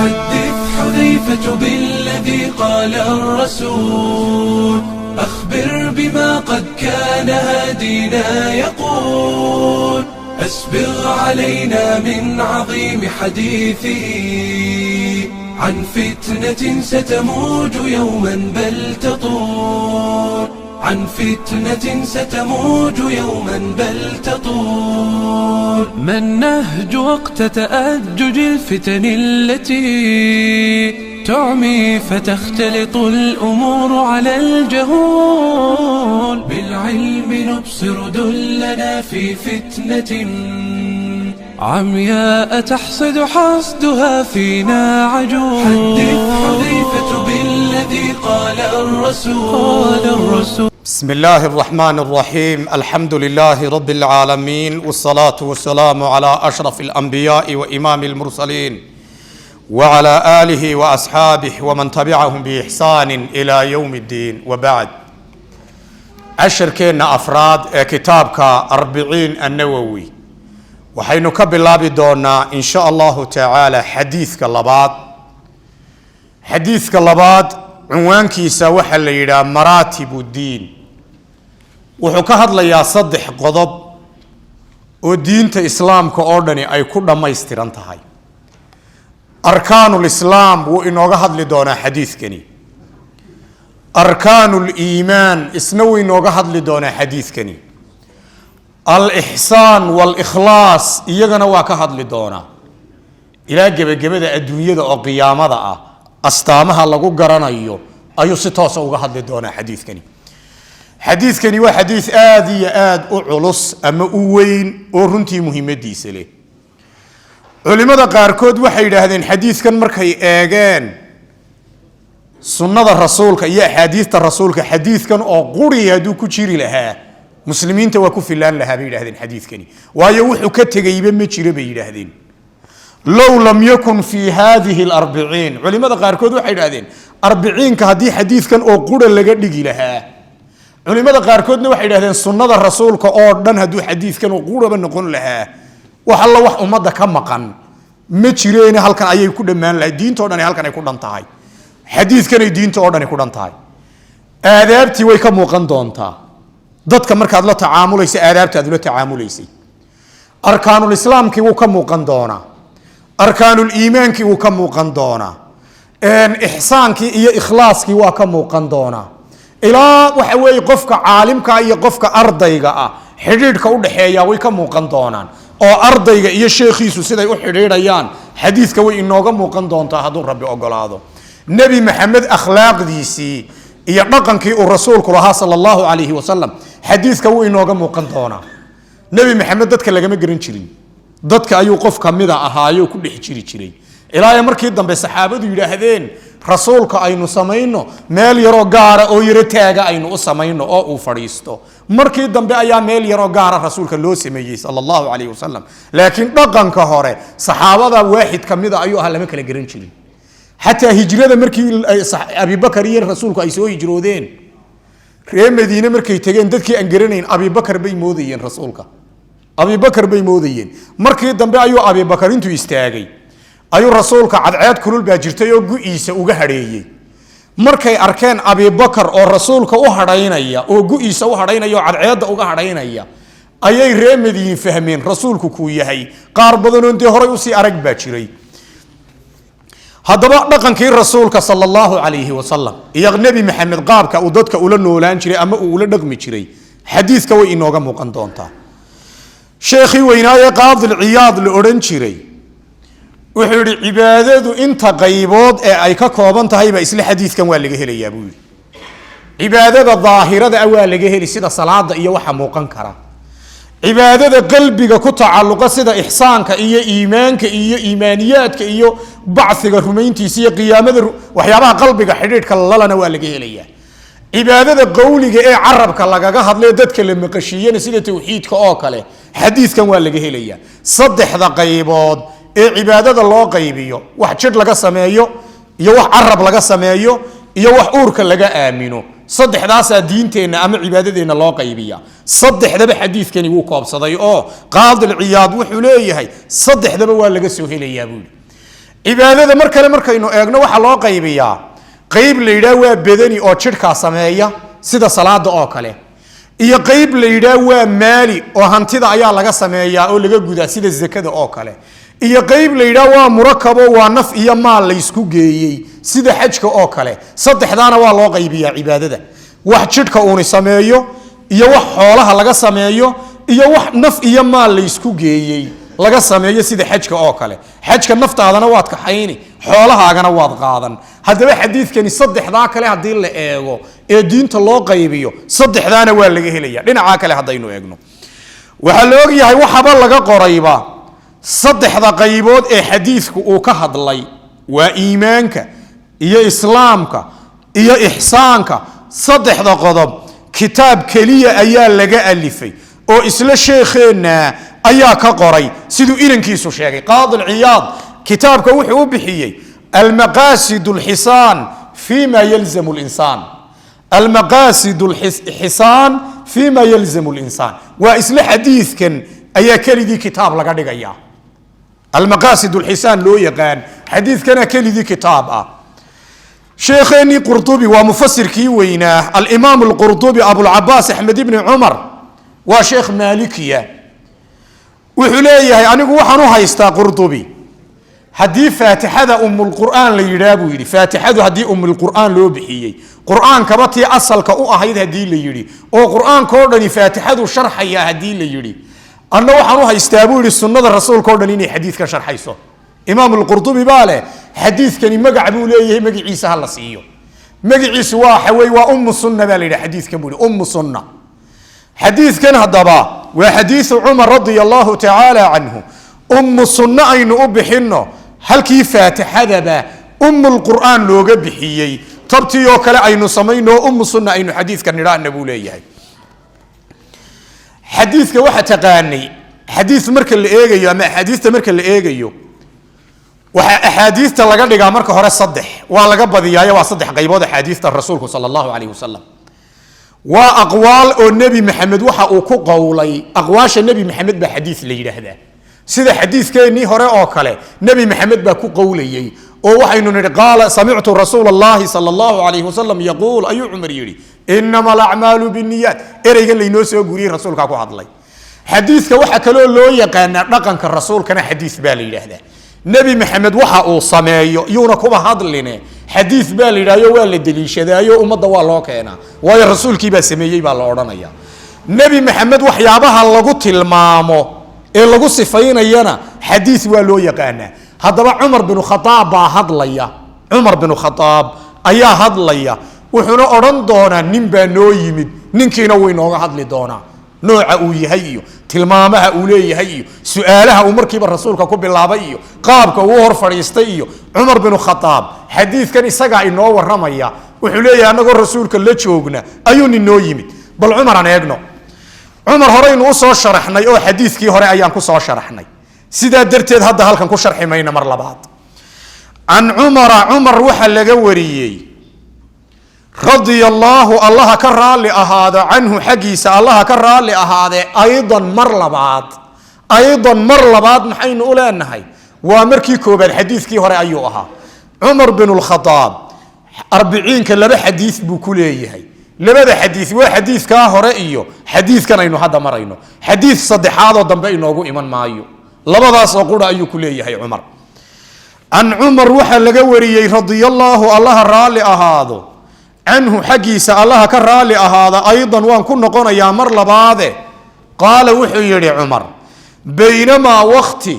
حدث حذيفة بالذي قال الرسول أخبر بما قد كان هادينا يقول أسبغ علينا من عظيم حديثه عن فتنة ستموج يوما بل تطول عن فتنة ستموج يوما بل تطول ما النهج وقت تأجج الفتن التي تعمي فتختلط الأمور على الجهول بالعلم نبصر دلنا في فتنة عمياء تحصد حصدها فينا عجول حدث حذيفة بالذي قال الرسول بسم الله الرحمن الرحيم الحمد لله رب العالمين والصلاة والسلام على أشرف الأنبياء وإمام المرسلين وعلى آله وأصحابه ومن تبعهم بإحسان إلى يوم الدين وبعد عشركين أفراد كتابك 40 النووي waxaynu ka bilaabi doonaa in sha Allah ta'ala xadiiska labaad cinwaankiisa waxa la yiraahdaa maratibu diin wuxuu ka hadlayaa saddex qodob oo diinta islaamka oo dhani ay ku dhameystiran tahay arkaanul islaam wuu inooga hadli doonaa xadiiskani arkaanul iimaan isna wuu inooga hadli doonaa xadiiskani الإحسان والإخلاص يجنا واكهد لدونا إلى جبجبة الدنيا أو قيامة أستامها لقو قرنا أيو ستوس أو قهد لدونا حديث كني وحديث آدي أعلص أما أوين أورنتي مهمة دي سلي علماء قاركود وحيد هذا الحديث كان مركي آجان سنة الرسول كي حديث الرسول كحديث كان أقوري يدو كشيري لها مسلمين توقف في الله لها بيد هذا الحديث كني ويوحوا كتجيب متشرب بيد هذين لو لم يكن في هذه 40 علماء قاركود واحد هذين 40 كهدي حديث كان أقول اللي قد يجي لها علماء قاركود واحد هذين سنة الرسول كأردن هدو حديث كان أقول بنقول لها وحلا وح أمضى كم مكان متشرين هل كان أي يكون من الدين تودن هل كان يكون انتهاي حديث كان الدين تودن يكون انتهاي آدابتي ويكم وقن دونتا dadka markaad la tacaamulayso aadaabtaad la tacaamulayso arkaanul islaamki wuu ka muuqan doona arkaanul iimaanki wuu ka muuqan doona ihsaanki iyo ikhlaaski waa ka muuqan doona ilaa waxa weey qofka caalimka iyo qofka ardayga ah xiriirka u dhaxeeya way ka muuqan doonaan oo ardayga iyo sheekhiisu siday u xiriirayaan xadiiska way inooga muuqan doontaa haduu rabbi ogolaado nabi maxamed akhlaaqdiisi iyo dhaqankii uu rasuulku lahaa sallallahu alayhi wasallam xadiiska uu inooga muuqan doona nabi maxamed dadka laga ma garan jirin dadka ayuu qof kamida ahaayo ku dhex jiray ilaa markii dambe saxaabadu yiraahdeen rasuulka aynu sameeyno meel yaro gaara oo yara taaga aynu u sameeyno oo uu fariisto markii dambe ayaa meel yaro gaara rasuulka loo sameeyay sallallahu alayhi wasallam laakiin dhaqanka hore saxaabada waahid kamida ayuu ahaa lama kala garan jirin حتى هجرة مركي أبي بكر ين رسولك أيسوي هجرودين ريم مدينة مركي تجين دتك أنجرنين أبي بكر بيمودين رسولك أبي بكر بيمودين مركي دم بأيو أبي بكر إنتو يستاجي أيو رسولك عاد كل باجرته يوجو إيسا وجهريه مركي أركان أبي بكر أو رسولك وهرينا يا أو جو إيسا وهرينا يا عاد وجهرينا يا أي ريم مدين فهمين رسولك كويه هي قاربضن أنت هريوسي أرق باجري هذا بقى كي رسولك صلى الله عليه وسلم يغنبي محمد قابك ودتك أولا نولان شري أما أولا نغمي شري حديث كوي إنوغا مقندونتا شيخي وينايا قاضي العياض لأورن شري وحوري عبادة انت غيبود اي كاكوبان تهيبا اسلي حديث كان والي هلي يا ابوي عبادة الظاهرة أول هلي سيدا صلاة إيا وحا موقن كرا عبادة قلبك كتعلق سيدا إحسانك إيا إيمانك إيا إيمانياتك إيا بعثك رمينتي سيا قيامة وحيابها قلبك حريرك الله نوالك إليه عبادة قولك إيه عربك الله قاقها ليدتك للمقشيين سيدا توحيدك أوكالي حديث كان والك إليه صدح ذا قيبود إيه عبادة الله قيبيو واحد شد لك سمايو يا واحد عرب لك سمايو يا واحد أورك لك آمينو صدح داسا دينتين أما عبادتين الله قيبية صدح ذا بحديث كان يوقف صدي قاضي العياض وحوليه هاي صدح ذا بوالك سوهيلي يا بول cibaadada mar kale markaynu eegno waxa loo qaybiyaa qayb la yiraahdo waa badani oo jidhka sameeya sida salaada oo kale iyo qayb la yiraahdo waa maali oo hantida ayaa laga sameeyaa oo laga gudaa sida zakada oo kale iyo qayb la yiraahdo waa murakabo waa naf iyo maal la isku geeyay sida xajka oo kale saddexdaana waa loo qaybiyaa cibaadada wax jidhka uu sameeyo iyo wax xoolaha laga sameeyo iyo wax naf iyo maal la isku geeyay laga sameeyo sida xajka oo kale xajka naftaadana waad ka xayni xoolahaagana waad qaadan hadaba xadiidkani saddexdaa kale hadii la eego ee diinta loo qaybiyo saddexdaana waa laga helaya dhinaca kale hadaynu eegno waxa la og yahay waxaba laga qorayba saddexda qaybood ee xadiidku uu ka hadlay waa iimaanka iyo islaamka iyo ihsaanka saddexda qodob kitaab kaliya ayaa laga alifay oo isla sheekheena ayaa ka qoray sidoo ilankiisu sheegay qaadi al-iyaad kitaabka wuxuu u bixiyay al-maqasid al-hisan fima yalzam al-insan al-maqasid al-hisan fima yalzam al-insan wa isla hadithkan ayaa kalidii kitaab laga dhigaya al-maqasid al-hisan loo yaqaan hadithkana kalidii kitaab ah شيخني قرطبي ومفسر كيوينا الإمام القرطبي أبو العباس أحمد بن عمر وشيخ مالكية وحليه يعني وحنو هيستا قرطبي هدي فاتحة أم القرآن ليرابو يري فاتحة هدي أم القرآن لو بحيي قرآن كبتي أصل كأو أهيد هدي ليري أو قرآن كوردني فاتحة شرح يا هدي ليري أنا وحنو هيستابو السنة الرسول كوردني حديث كشرح يسو إمام القرطبي باله حديث كان مقعبو ليه مقع عيسى هلا سيو مقع عيسى واحوي وأم السنة باله حديث كمولي أم السنة حديث كان هدبا وحديث عمر رضي الله تعالى عنه أم السنة أين أبحنه هل كيف فاتحة با أم القرآن لو بحيي طبتي يوكلا أين سمينه أم السنة أين حديث كان نرى النبو ليه حديث كواحد تقاني حديث مركل الإيجيو ما حديث مركل الإيجيو وأحاديث تلاقى لقى مركه هرا صدح ولا قبض يا وصدح قيبود حديث الرسول صلى الله عليه وسلم وأقوال النبي محمد وحا قولي أقواش النبي محمد بحديث لي هذا سيدا حديث كاني هراء أكله نبي محمد باكو قولي ووحي قال سمعت رسول الله صلى الله عليه وسلم يقول أي عمر يري إنما الأعمال بالنيات إريقا لي نوسي وقولي رسول كاكو عضلي حديث كوحا كلو لو يقان رقم كالرسول كان حديث بالي هذا نبي محمد وحا صمايو يونا كوبا هادلين حديث بالي رايو ولا دليشدايو امدا waa loo keena way rasuulkii ba sameeyay ba la oranaya nabi maxamed waxyaabaha lagu tilmaamo ee lagu sifaynayana xadiis waa loo yaqaana hadaba umar bin khattab ba hadlaya umar bin khattab ayaa hadlaya wuxuuna oran doona nin ba noo yimid ninkiina way nooga hadli doona nooca uu yahay iyo tilmaamaha uu leeyahay iyo su'aalaha uu markiiba rasuulka ku bilaabay iyo qaabka uu hor fadhiistay iyo umar bin khattab xadiiskan isaga inoo waramaya wuxuu leeyahay anagoo rasuulka la joogna ayuu inoo yimid bal umar aan eegno umar horeynu u soo sharaxnay oo xadiiskii hore ayaan ku soo sharaxnay sida darteed hadda halkan ku sharximayna mar labaad an umar waxa laga wariyay رضي الله الله كرال هذا عنه حقيس الله كرال هذا أيضا مر لبعض نحن نقول أنها ومركي كوب الحديث كي هراء أيها عمر بن الخطاب 40 كلا حديث بكليه لماذا حديث وحديث كهراء حديث كان إنه هذا مرينه حديث صدق هذا ضم بينه إيمان مايو لماذا سأقول أي كليه هي عمر عن عمر وح لجوري رضي الله رال هذا عنه حقيس الله كرالي هذا أيضا وان كنا قلنا يا مر لبعضه قال وحي عمر بينما وقتي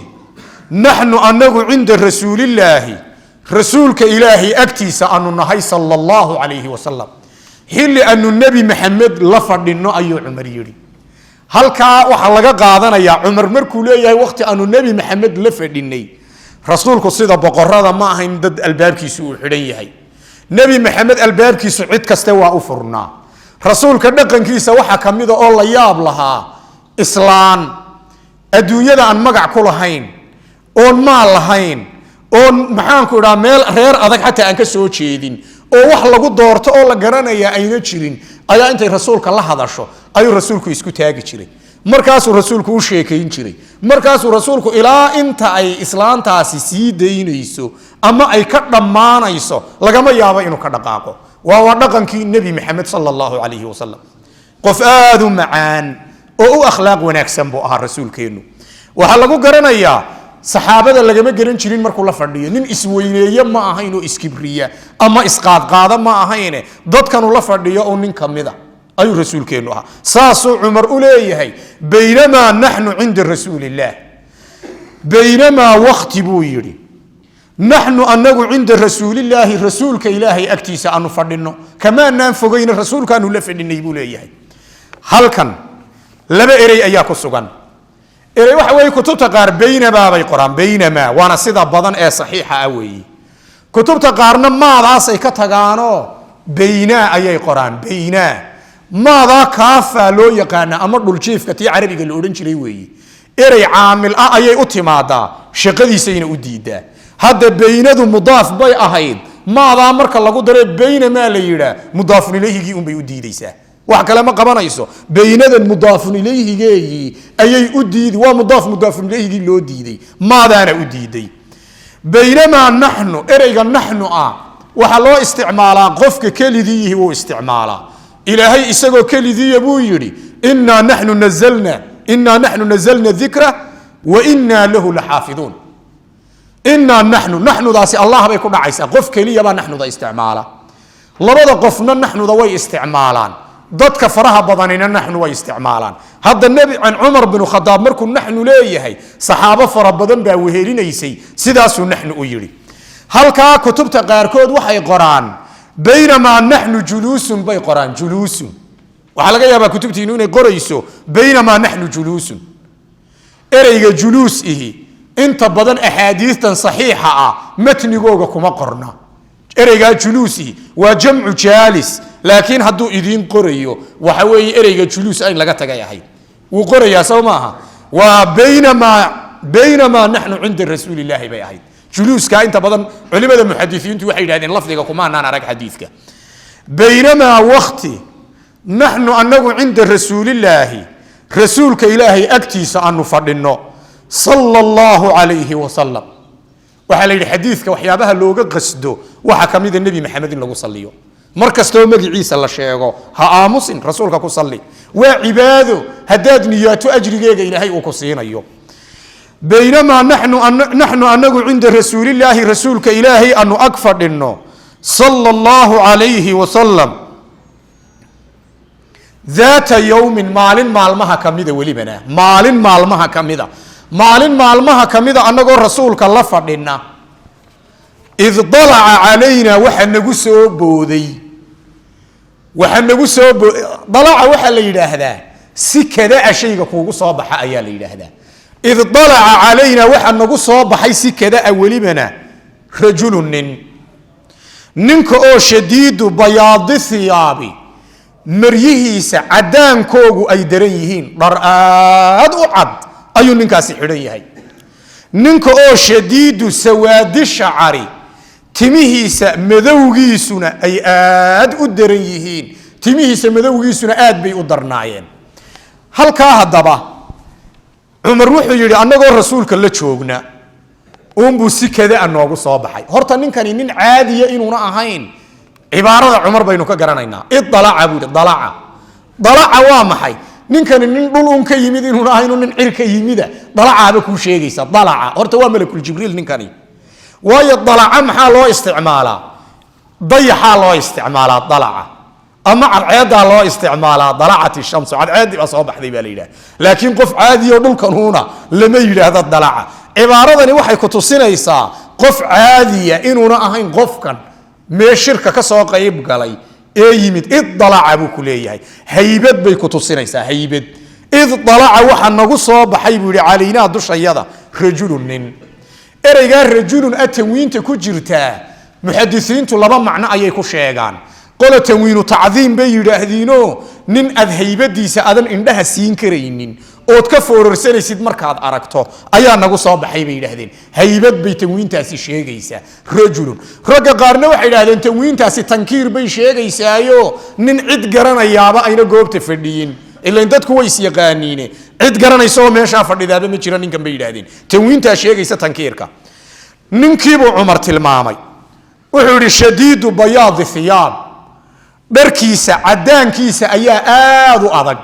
نحن أنه عند رسول الله رسولك إلهي أكتيس أن النهي صلى الله عليه وسلم هل أن النبي محمد لفظ إنه أي عمر يري هل كا وحلقة قادنا يا عمر مركولي وقت أن النبي محمد لفظ إني رسولك صيدا بقرة ما هم ضد الباب كيسوع حريه نبي محمد الباب كي سعيد كستوى أفرنا رسول كدقن كيس وحا كميدا الله ياب لها إسلام الدنيا عن مقع كل هين أون مال هين أون محان كورا ميل غير أذك حتى أنك سو تشيدين أو وح لغو دورت أو لغرانا يا أين تشيرين أيا أنت رسولك الله هذا شو أي رسولك يسكو تاجي تشيرين markaasuu rasuulku u sheekayn jiray markaasuu rasuulku ilaa inta ay islaantaasi sii daynayso ama ay ka dhammaanayso lagama yaabo inuu ka dhaqaaqo waa dhaqankii nebi maxamed sala allahu calayhi wasalam qof aada u macaan oo u akhlaaq wanaagsan buu ahaa rasuulkeennu waxaa lagu garanayaa saxaabada lagama garan jirin markuu la fadhiyo nin isweyneeye ma ahayn oo iskibriya ama isqaadqaada ma ahayne dadkanuu la fadhiyo oo nin kamida ayuu rasuulkeennu ahaa saasuu cumar u leeyahay baynamaa naxnu cinda rasuulillaah baynamaa wakti buu yidhi naxnu anagu cinda rasuulillaahi rasuulka ilaahay agtiisa aanu fadhino kamaanaan fogayna rasuulkaanu la fadhinay buu leeyahay halkan laba erey ayaa ku sugan erey waxa weeye kutubta qaar baynamaa bay qoraan baynamaa waana sida badan ee saxiixa ah weeye kutubta qaarna maadaasay ka tagaanoo baynaa ayay qoraan baynaa maadaa kaafaa loo yaqaana ama dhuljiifka tii carabiga la odhan jiray weeye erey caamil ah ayay u timaadaa shaqadiisayna u diidaa hadda baynadu mudaaf bay ahayd maadaa marka lagu daro baynamaa la yidhaa mudaafun ilayhigii unbay u diidaysaa wax kale ma qabanayso baynadan mudaafun ilayhigeegii ayay u diidi waa mudaafun ilayhigii loo diiday maadaana u diiday baynamaa naxnu ereyga naxnu ah waxaa loo isticmaalaa qofka kelidiihi wuu isticmaalaa ilaahay isagoo kelidiiya buu yidhi innaa naxnu nazalna dikra wa innaa lahu laxaafiduun innaa naxnudaasi allah bay ku dhacaysaa qof keliyabaa naxnuda isticmaala labada qofna naxnuda way isticmaalaan dadka faraha badanina naxnu way isticmaalaan hadda nebi can cumar binu khadaab markuu naxnu leeyahay saxaabo fara badan baa wehelinaysay sidaasuu naxnu u yidhi halkaa kutubta qaarkood waxay qoraan baynamaa naxnu juluusun bay qoraan juluusun waxaa laga yaabaa kutubtiinu inay qorayso baynamaa naxnu juluusun ereyga juluus ihi inta badan axaadiistan saxiixa ah matnigooga kuma qorna ereygaa juluusi waa jamcu jaalis laakiin hadduu idiin qorayo waxa weeye ereyga juluus in laga tagay ahayd wuu qorayaa sow maaha waa baynamaa naxnu cinda rasuulillaahi bay ahayd juluuska inta badan culimada muxadisiintu waxay yidhahdeen lafdiga kumaanaan arag xadiidka baynamaa wakti naxnu anagu cinda rasuulillaahi rasuulka ilaahay agtiisa aanu fadhinno sala allahu calayhi wasalam waxaa la yidhi xadiidka waxyaabaha looga qasdo waxaa ka mida nebi maxamed in lagu saliyo mar kastoo magiciisa la sheego ha aamusin rasuulka ku salli waa cibaado haddaad niyaato ajrigeega ilaahay uu ku siinayo baynamaa naxnu anagu cinda rasuulillaahi rasuulka ilaahay anu ag fadhinno sala allahu calayhi wasalam daata yowmin maalin maalmaha kamida welibana maalin maalmaha kamida anagoo rasuulka la fadhina id dalaca calaynaa waxa nagu soo booday dalaca waxaa la yidhaahdaa si kadaa shayga kuugu soo baxa ayaa la yidhaahdaa id dalaca calaynaa waxa nagu soo baxay si kadaa welibana rajulu ninka oo shadiidu bayaadi hiyaabi maryihiisa cadaankoogu ay daran yihiin dhar aad u cad ayuu ninkaasi xidhan yahay ninka oo shadiidu sawaadi shacari timihiisa madowgiisuna ay aad u daran yihiin timihiisa madowgiisuna aad bay u darnaayeen halkaa haddaba cumar wuxuu yidhi annagoo rasuulka la joogna uunbuu si kadaa noogu soo baxay horta ninkani nin caadiya inuuna ahayn cibaarada cumar baynu ka garanaynaa idalaca buu yidhi dalaca waa maxay ninkani nin dhul un ka yimid inuuna ahayn nin cir ka yimida dalacaaba kuu sheegaysa dalaca horta waa malakuljibriil ninkani waayo dalaca maxaa loo isticmaalaa dayaxaa loo isticmaalaa dalaca ama cadceedaa loo isticmaalaa dalacati shamsu cadceedii baa soo baxday baa la yidhaha laakiin qof caadiyo dhulkanuuna lama yidhaahdo dalaca cibaaradani waxay ku tusinaysaa qof caadiya inuuna ahayn qofkan mee shirka ka soo qayb galay ee yimid id dalaca buu ku leeyahay haybad bay ku tusinaysaa haybad id dalaca waxa nagu soo baxay buu yihi calaynaa dushayada rajulun nin ereygaa rajulun a tanwiinta ku jirtaa muxadisiintu laba macno ayay ku sheegaan qola tanwiinu tacdiim bay yidhaahdiino nin aad haybadiisa adan indhaha siin karaynin ood ka foorarsanaysid markaad aragto ayaa nagu soo baxay bay yidhaahdeen haybad bay tanwiintaasi sheegaysaa rajulun ragga qaarna waxay yidhahdeen tanwiintaasi tankiir bay sheegaysaayo nin cid garanayaaba ayna goobta fadhiyin إلا إن دتكو ويس يقانينه عد قرن يسوي ماشى فرد ذا بمجرى نكمل بيدادين تنوين تاشيء يس تنكيرك ننكيبو عمر تلمامي وحوري شديد بياض الثياب بركيسة عدان كيسة أيا آذو أضق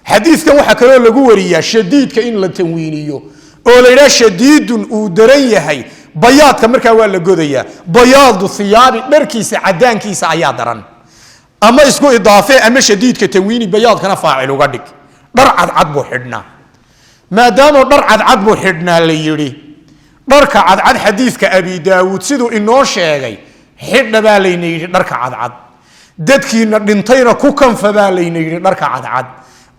حديث كان وحكروا لجوريا شديد كإن للتنوينيو أولئك شديد ودريه بياض كمركا ولا جوديا بياض الثياب بركيسة عدان كيسة أيا درن أما اسمه إضافة أما شديد كتنويني بياض كان فاعل وقدك درعد عدبو حدنا ما داموا درعد عدبو حدنا اللي يري درك عد حديث كأبي داود سيدو إنه شيء حدنا باليني درك عد dadkii dhintayna ku kanfabaa leeyay dharka cadcad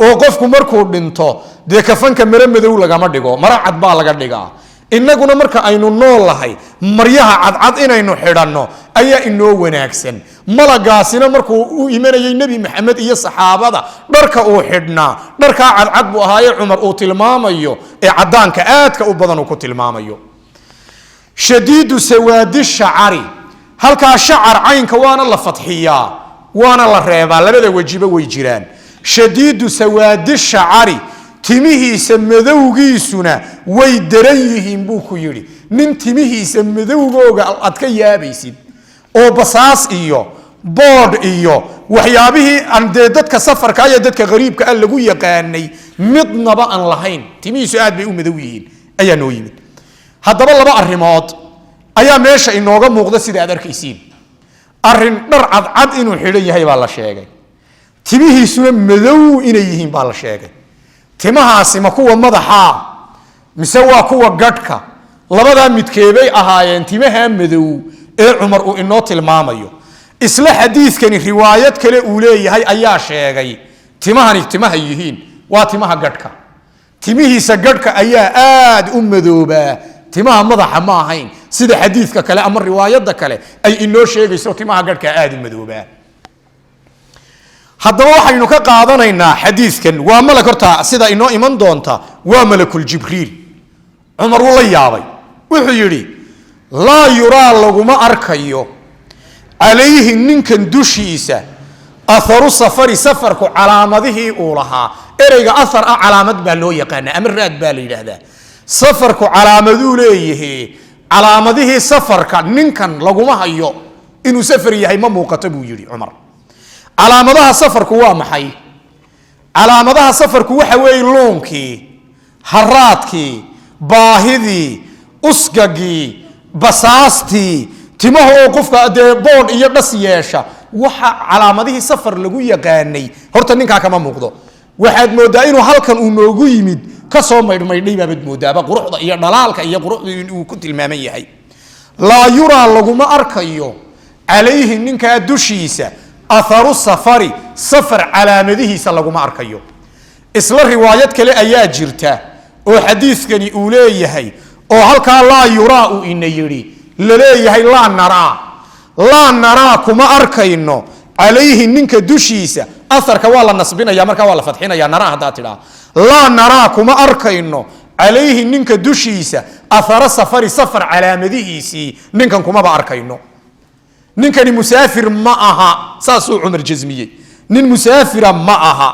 oo qofku markuu dhinto de kafanka mara madow laga ma dhigo mara cad baa laga dhigaa inaguna marka aynu noolahay maryaha cadcad inaynu xidhanno ayaa inoo wanaagsan malagaasina markuu u imanayay nabi maxamed iyo saxaabada dharka uu xidhnaa dharka cadcad buu ahaayay Umar oo tilmaamayo ee cadaanka aadka u badan uu ku tilmaamayo shadiidu sawaadi shacari halka shacar aynka waana la fadhiyaa وانا لا ريبا لبدا وجيبه way jiraan shadiidu sawaadi shacari timihiisa madowgiisuna way daran yihiin buu ku yiri nin timihiisa madowgooga aad ka yaabaysid oo basaas iyo board iyo waxyaabihii aan dadka safarka iyo dadka qariibka ah lagu yaqaanay midnaba aan lahayn timihiisu aad bay u madow yihiin ayaa noo yimid haddaba laba arrimood ayaa meesha inooga muuqda sida aad arkaysiin arrin dhar cadcad inuu xidhan yahay baa la sheegay timihiisuna madow inay yihiin baa la sheegay timahaasi ma kuwa madaxa mise waa kuwa gadhka labada midkeebay ahaayeen timaha madow ee Umar uu inoo tilmaamayo isla xadiiskani riwaayad kale uu leeyahay ayaa sheegay timahani timaha yihiin waa timaha gadhka timihiisa gadhka ayaa aad u madooba timaha madaxa ma ahayn sida xadiiska kale ama riwaayada kale ay inoo sheegayso timaha gadhka aad u madooba haddaba waxaynu ka qaadanaynaa xadiiskan waa malak horta sida inoo iman doonta waa malakul jibriil Umar wuu la yaabay wuxuu yiri la yura laguma arkayo alayhi ninkan dushiisa atharu safari safarku calaamadihi uu lahaa ereyga athar calaamad baa loo yaqaan ama raad baa la yiraahdaa safarku calaamaduu leeyahay calaamadihii safarka ninkan laguma hayo inuu safar yahay ma muuqato buu yiri Umar calaamadaha safarku waa maxay calaamadaha safarku waxa weey loonkii haraadkii baahidii usgagii basaastii timaha oo qofka bood iyo dhas yeesha waxa calaamadihii safar lagu yaqaanay horta ninka kama muuqdo waxaad moodaa inuu halkan uu noogu yimid ka soo maydhmaydhay baad moodaaba quruxda iyo dhalaalka iyo quruxda inuu ku tilmaaman yahay la yura laguma arkayo alayhi ninka dushiisa atharu safari safar calaamadihiisa laguma arkayo isla riwaayad kale ayaa jirta oo xadiiskani uu leeyahay oo halka la yura uu inayiri laleeyahay la nara kuma arkayno alayhi ninka dushiisa atharka waa la nasbinaya marka waa la fadxinaya nara hadaa tiraa la nara kuma arkayno alayhi ninka dushiisa athara safari safar calaamadihiisi ninkan kuma ba arkayno ninkani musaafir ma aha saasuu Umar jazmiyay nin musaafira ma aha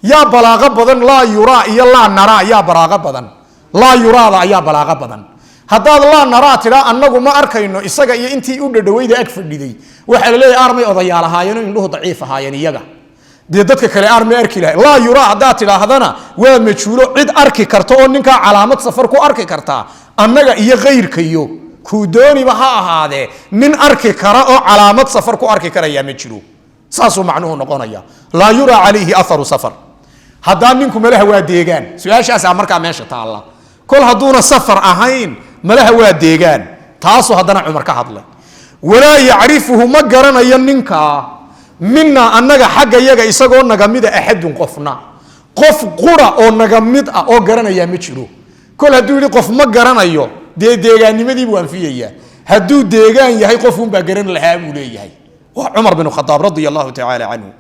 ya balaaqa badan la yura iyo la nara ya balaaqa badan la yura ya balaaqa badan haddaad la nara tira annagu ma arkayno isaga iyo intii u dhadhawayda ag fadhiday waxa la leeyahay armay odayaal ahaayeen indhuhu daciif ahaayeen iyaga dadka kale armay arki lahayd la yura haddaad tidhaahdana waa majhuulo cid arki karta oo ninka calaamad safar ku arki karta annaga iyo qayrkayo ku dooniba ha ahaadee nin arki kara oo calaamad safar ku arki karaya ma jiro saasuu macnuhu noqonaya la yura alayhi atharu safar haddaan ninku malaha waa deegaan su-aashaas markaa meesha taalla kol hadduuna safar ahayn malaha waa deegaan taasoo haddana Umar ka hadlay walaa yacrifuhu ma garanayo ninka minna annaga xagga yaga isagoo naga mid ah axadun qofna qof qura oo naga mid ah oo garanaya ma jiro kol hadduu yiri qof ma garanayo deegaanimadii buu anfiyaya hadduu deegaan yahay qof uun baa garan lahaa buu leeyahay waa Umar bin Khattab radiyallahu ta'ala anhu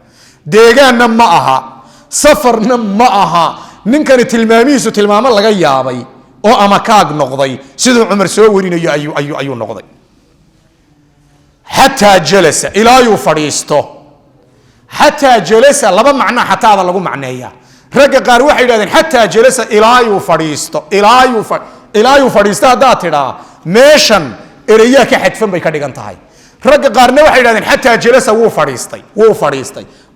deegaanna ma aha safarna ma aha ninkani tilmaamihiisu tilmaamo laga yaabay oo ama kaag noqday sidoo Umar soo warinayo ayuu noqday hatta jalasa ila yu fariisto حتى جلس لبا معنى حتى هذا لغو معنية رجع قار واحد هذا حتى جلس إلى يفريستو إلى يفريستو هذا ترى ماشن إرياك حتفهم بيكادي كنتهاي رجع قارنا واحد هذا حتى جلس وفريستي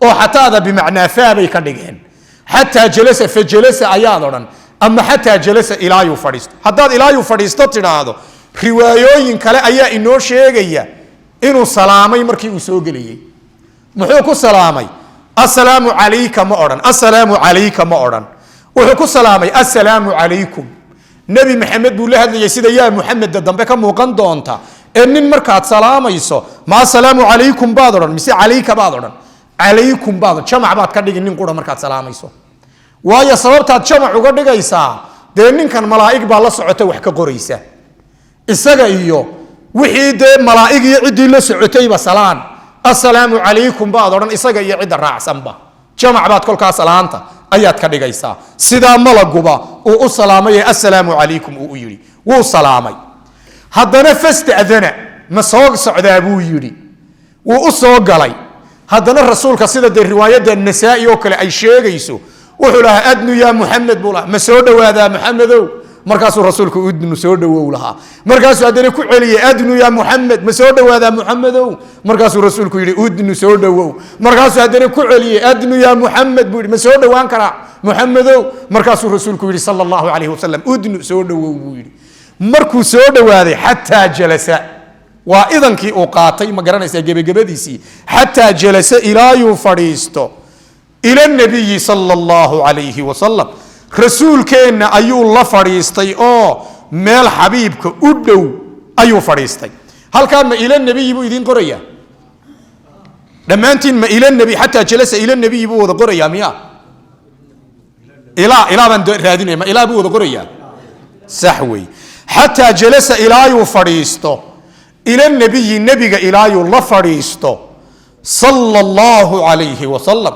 أو حتى هذا بمعنى فابي كدجين حتى جلس فجلس أيانا أما حتى جلس إلى يفريست حتى إلى يفريست ترى هذا روايين كلا أيا إنه شيء إنه سلامي مركي وسوقلي محوك سلامي السلام عليك مؤرن السلام عليك مؤرن وحكو سلامي السلام عليكم نبي محمد بقول له هذا يسيد يا محمد الدم بك موقن دونتا إن مركات سلام يسوع ما السلام عليكم بعضرا مسي عليك بعضرا عليكم بعض شمع بعض كذي إن نقول مركات سلام يسوع ويا صواب تشمع وقدر جيسا ده كان ملائك بالله سعته وحكي قريسة السجايو وحيد ملائك يعد له سعته بسلام السلام عليكم بعضرا السجاي يعد الرأس أمبا شمع بعض كل كاس سلامته أيات كذي جيسا سيدا ملقوبا والسلامي السلام عليكم ويري والسلامي هذا نفست أذنه مسوق سعد أبو يري وأسوق علي هذا الرسول كسيدة الرواية النسائي وكل أي شيء يسوع وحلا أدنو يا محمد بولا مسود وهذا محمد مركز الرسول كأدنو مسود وولها مركز أدنو كعلي أدنو يا محمد مسود وهذا محمد مركز الرسول كيري أدنو مسود وو مركز أدنو كعلي أدنو يا محمد بول مسود وانكرا محمد مركز الرسول كيري صلى الله عليه وسلم أدنو مسود وو مركز مسود وهذا حتى جلس وإذا كي أقاطي ما قرنا سيجيب حتى جلس إلى يفريستو إلى النبي صلى الله عليه وسلم رسول كان أيو الله فريستي أو مال حبيبك أدو أيو فريستي هل كان ما إلى النبي يبو يدين قرية لما أنت ما إلى النبي حتى جلس إلى النبي يبو ذا قرية مياه إلى من هذين ما إلى يبو ذا قرية سحوي حتى جلس إلى يفريستو إلى النبي إلى الله فريستو صلى الله عليه وسلم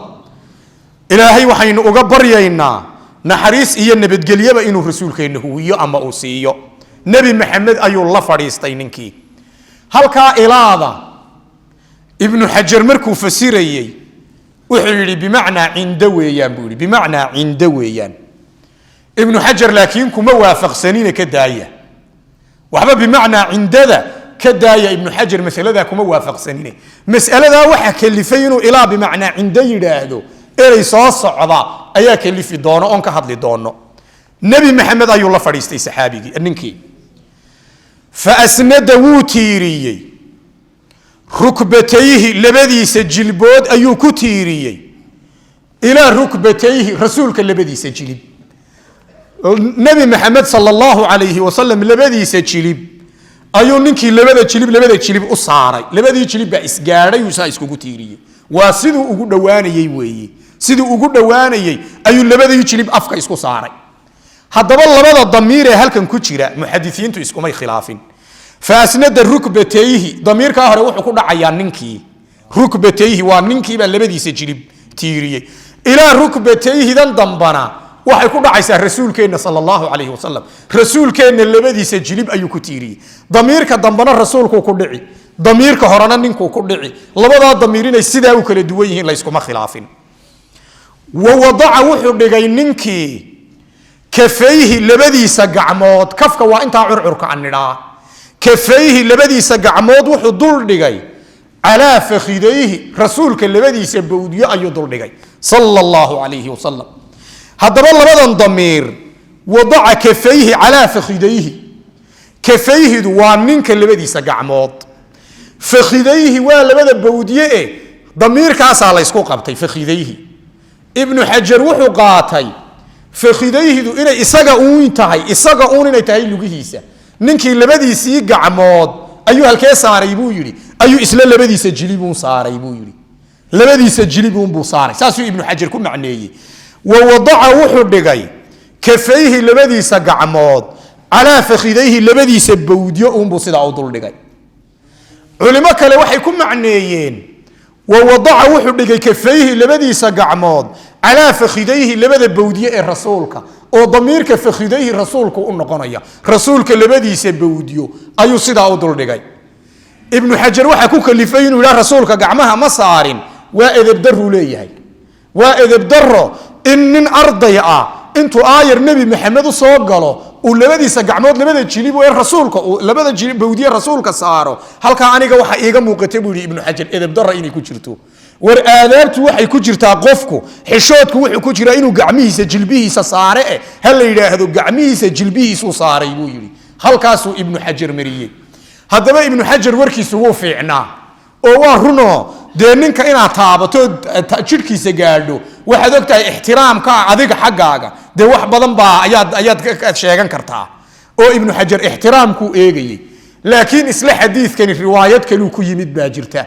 إلهي وحين أقبر يينا نحريس إيا النبي قليبا إنه رسولك إنه هو أما أوسيو نبي محمد أيو الله فريستينكي هل كا إلاذا ابن حجر مركو فسيري وحيري بمعنى عندويان بولي بمعنى عندويان ابن حجر لكنكم موافق سنين كداية وحبا بمعنى عندذا كداية ابن حجر مسألة ذاك موافق سنين مسألة ذا وحكا اللي فينو إلا بمعنى عندي هذا إلي صاص عضا أياك اللي في دونه أنك هذا دونه نبي محمد أيو الله فريستي سحابي أنكي فأسند وتيري ركبتيه لبدي سجل بود أيو كتيري إلى ركبتيه رسولك لبدي سجل نبي محمد صلى الله عليه وسلم لبدي سجل أيو ننكي لبدي تشلب أصاري لبدي تشلب إسجاري وسايسكو كتيري واسدو أقول دواني يوي سيدو ugu dhawaanayay ayuu labada jilib afka isku saaray hadaba labada damiir ee halkan ku jira muhaddisiintu isku may khilaafin faasnada rukbatayhi damiirka hore wuxuu ku dhacayaa ninkii rukbatayhi waa ninkii baa labadiisa jilib tiiriyay ila rukbatayhi dan dambana waxay ku dhacaysaa rasuulkeena sallallahu alayhi wasallam rasuulkeena labadiisa jilib ayuu ku tiiriyay damiirka dambana rasuulku ku dhici damiirka horena ninku ku dhici labada damiirinay sida uu kala duwan yihiin la isku ma khilaafin ووضع وحدي ننكي كفيه لبدي سجعمود كفك وانت عرعرك عننا كفيه لبدي سجعمود وحضر دقي على فخذيه رسولك لبدي سبودي أيضر دقي صلى الله عليه وسلم هذا بالله بدن ضمير وضع كفيه على فخذيه كفيه دوانك لبدي سجعمود فخذيه ولا بد بوديه ضمير كاس على يسقط قبتي فخذيه ابن حجر وحو قاتي فخذيه دو إلى إساقا أون تهي إساقا أون إلى تهي لغيسا ننكي لبدي سيقا عمود أيها الكيس ساريبو يري أيو إسلا لبدي سجليبون ساريبو يري لبدي سجليبون بو ساري ساسو ابن حجر كم معنيه ووضع وحو دقاي كفيه لبدي ساقا عمود على فخذيه لبدي سبوديو أون بو سيدا عوضر دقاي علماء كلا وحي كم معنيين ووضع وحو دقاي كفيه لبدي ساقا عمود على فخذيه لبدا بوديه الرسولك او ضميرك فخذيه رسولك ونقنيا رسولك لبديس بوديو ايو سدا او دول دغاي ابن حجر waxa ku kalifay inuu ila rasuulka gacmaha ma saarin waa edeb darru leeyahay waa edeb darro in nin arday intuu aayar nebi maxamed u soo galo uu labadiisa gacmood labada jilib ee rasuulka uu labada jilib bawdiye rasuulka saaro halka aniga waxa iiga muuqatay buu ibnu xajar edeb darro inay ku jirto war aadaabtu waxay ku jirtaa qofku xishoodku wuxuu ku jiraa inuu gacmihiisa jilbihiisa saare hal la yiraahdo gacmihiisa jilbihiisu saaray buu yiri halkaasuu ibnu xajar mariyay haddaba ibnu xajar warkiisu wuu fiicnaa oo waa runo dee ninka inaad taabato jidhkiisa gaadho waxaad ogtahay ixtiraamka adiga xaggaaga dee wax badan baa ayaad sheegan kartaa oo ibnu xajar ixtiraamkuu eegayay laakiin isla xadiidkani riwaayad kaluu ku yimid baa jirta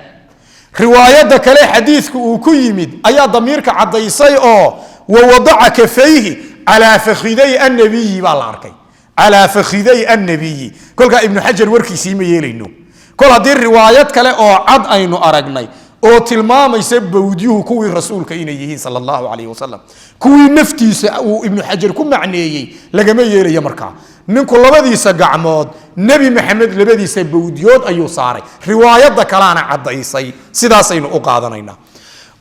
riwaayadda kale xadiidku uu ku yimid ayaa damiirka caddaysay oo wawadaca kafayhi calaa fakhiday annabiyi baa la arkay calaa fakhiday annabiyi kolkaa ibnu xajar warkiisii ma yeelayno kol haddii riwaayad kale oo cad aynu aragnay oo tilmaamaysa bawdyuhu kuwii rasuulka inay yihiin sal allahu calayh wasalam kuwii naftiisa uu ibnu xajar ku macneeyey lagama yeelayo markaa ninku labadiisa gacmood nebi maxamed labadiisa bawdyood ayuu saaray riwaayadda kalaana caddaysay sidaasaynu u qaadanaynaa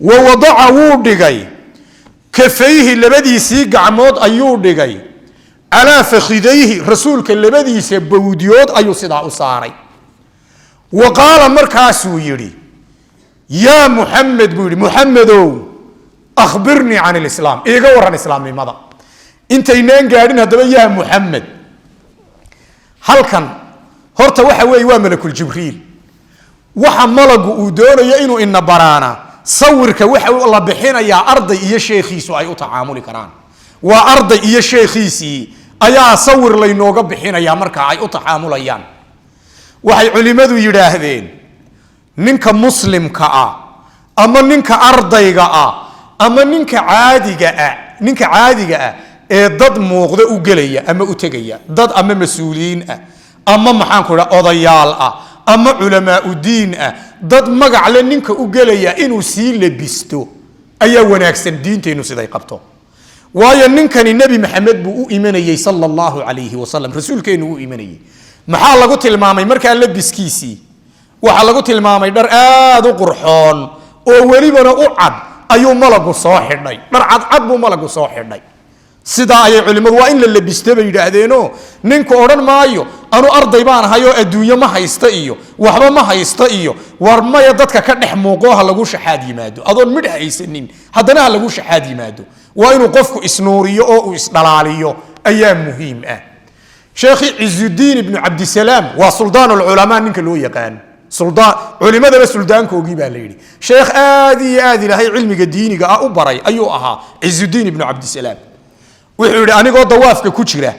wawadaca wuu dhigay kafayhi labadiisii gacmood ayuu dhigay calaa fakhidayhi rasuulka labadiisa bawdyood ayuu sidaa u saaray wa qaala markaasuu yidhi yaa muxamed buu yidhi muxamedow akhbirnii can ilislaam iiga warran islaamnimada intaynaan gaadhin haddaba yaa muxamed halkan horta waxa weeye waa malakuljibriil waxa malagu uu doonayo inuu ina baraana sawirka waxa la bixinayaa arday iyo sheekhiisu ay u tacaamuli karaan waa arday iyo sheekhiisii ayaa sawir laynooga bixinayaa marka ay u tacaamulayaan waxay culimadu yidhaahdeen ninka muslimka ama ninka ardayga ama ninka caadiga ee dad muuqda u gelaya ama u tegaya dad ama mas-uuliyiin ama maxaan ku idhaha odayaal ama culamaa udiin dad magac le ninka u gelaya inuu sii labisto ayaa wanaagsan diinteennu siday qabto waayo ninkani nebi maxamed buu u imanayey sala allahu calayhi wasalam rasuulkeennu u imanayey maxaa lagu tilmaamay markaa labiskiisii waxaa lagu tilmaamay dhar aad u qurxoon oo welibana u cad ayuu malagu soo xidhay dhar cadcad buu malagu soo xidhay sidaa ayay culimmadu waa in la labista bay yidhaahdeeno ninku odhan maayo anu arday baan ahay oo adduunyo ma haysta iyo waxba ma haysta iyo war maya dadka ka dhex muuqo ha lagu shaxaad yimaado adoon midh haysanin haddana ha lagu shaxaad yimaado waa inuu qofku isnuuriyo oo uu isdhalaaliyo ayaa muhiim sheekhi cizudiin ibnu cabdisalaam waa suldaan ulculamaa ninka loo yaqaan culimadaba suldaankoogii baa la yidhi sheekh aad iyo aad ilaahay cilmiga diiniga u baray ayuu ahaa cizudiin ibnu cabdisalaam wuxuu yidhi anigoo dawaafka ku jira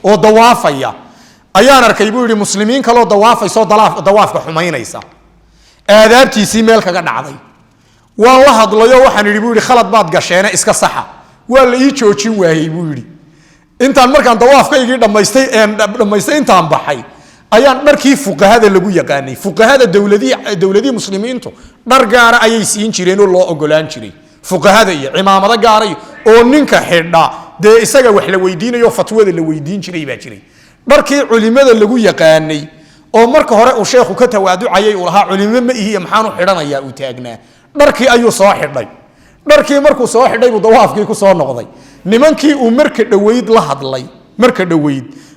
oo dawaafaya ayaan arkay buu yidhi muslimiin kaloo dawaafaysaoo dawaafka xumaynaysa aadaabtiisii meel kaga dhacday waan la hadlayo waxaan yidhi buu yidhi khalad baad gasheene iska saxa waa la ii joojin waayey buu yidhi intaan markaan dawaafkaygii dhammaystay intaan baxay ayaan dharkii fuqahada lagu yaqaanay fuqahada dowladii muslimiintu dhar gaara ayay siin jireen oo loo ogolaan jiray fuqahada iyo cimaamado gaarayo oo ninka xidha dee isaga wax la weydiinayo fatwada la weydiin jiray baa jiray dharkii culimada lagu yaqaanay oo marka hore uu sheekhu ka tawaaducayay uu lahaa culimo ma ihi maxaan u xidhanayaa uu taagnaa dharkii ayuu soo xidhay dharkii markuu soo xidhay buu dawaafkii ku soo noqday nimankii uu marka dhoweyd la hadlay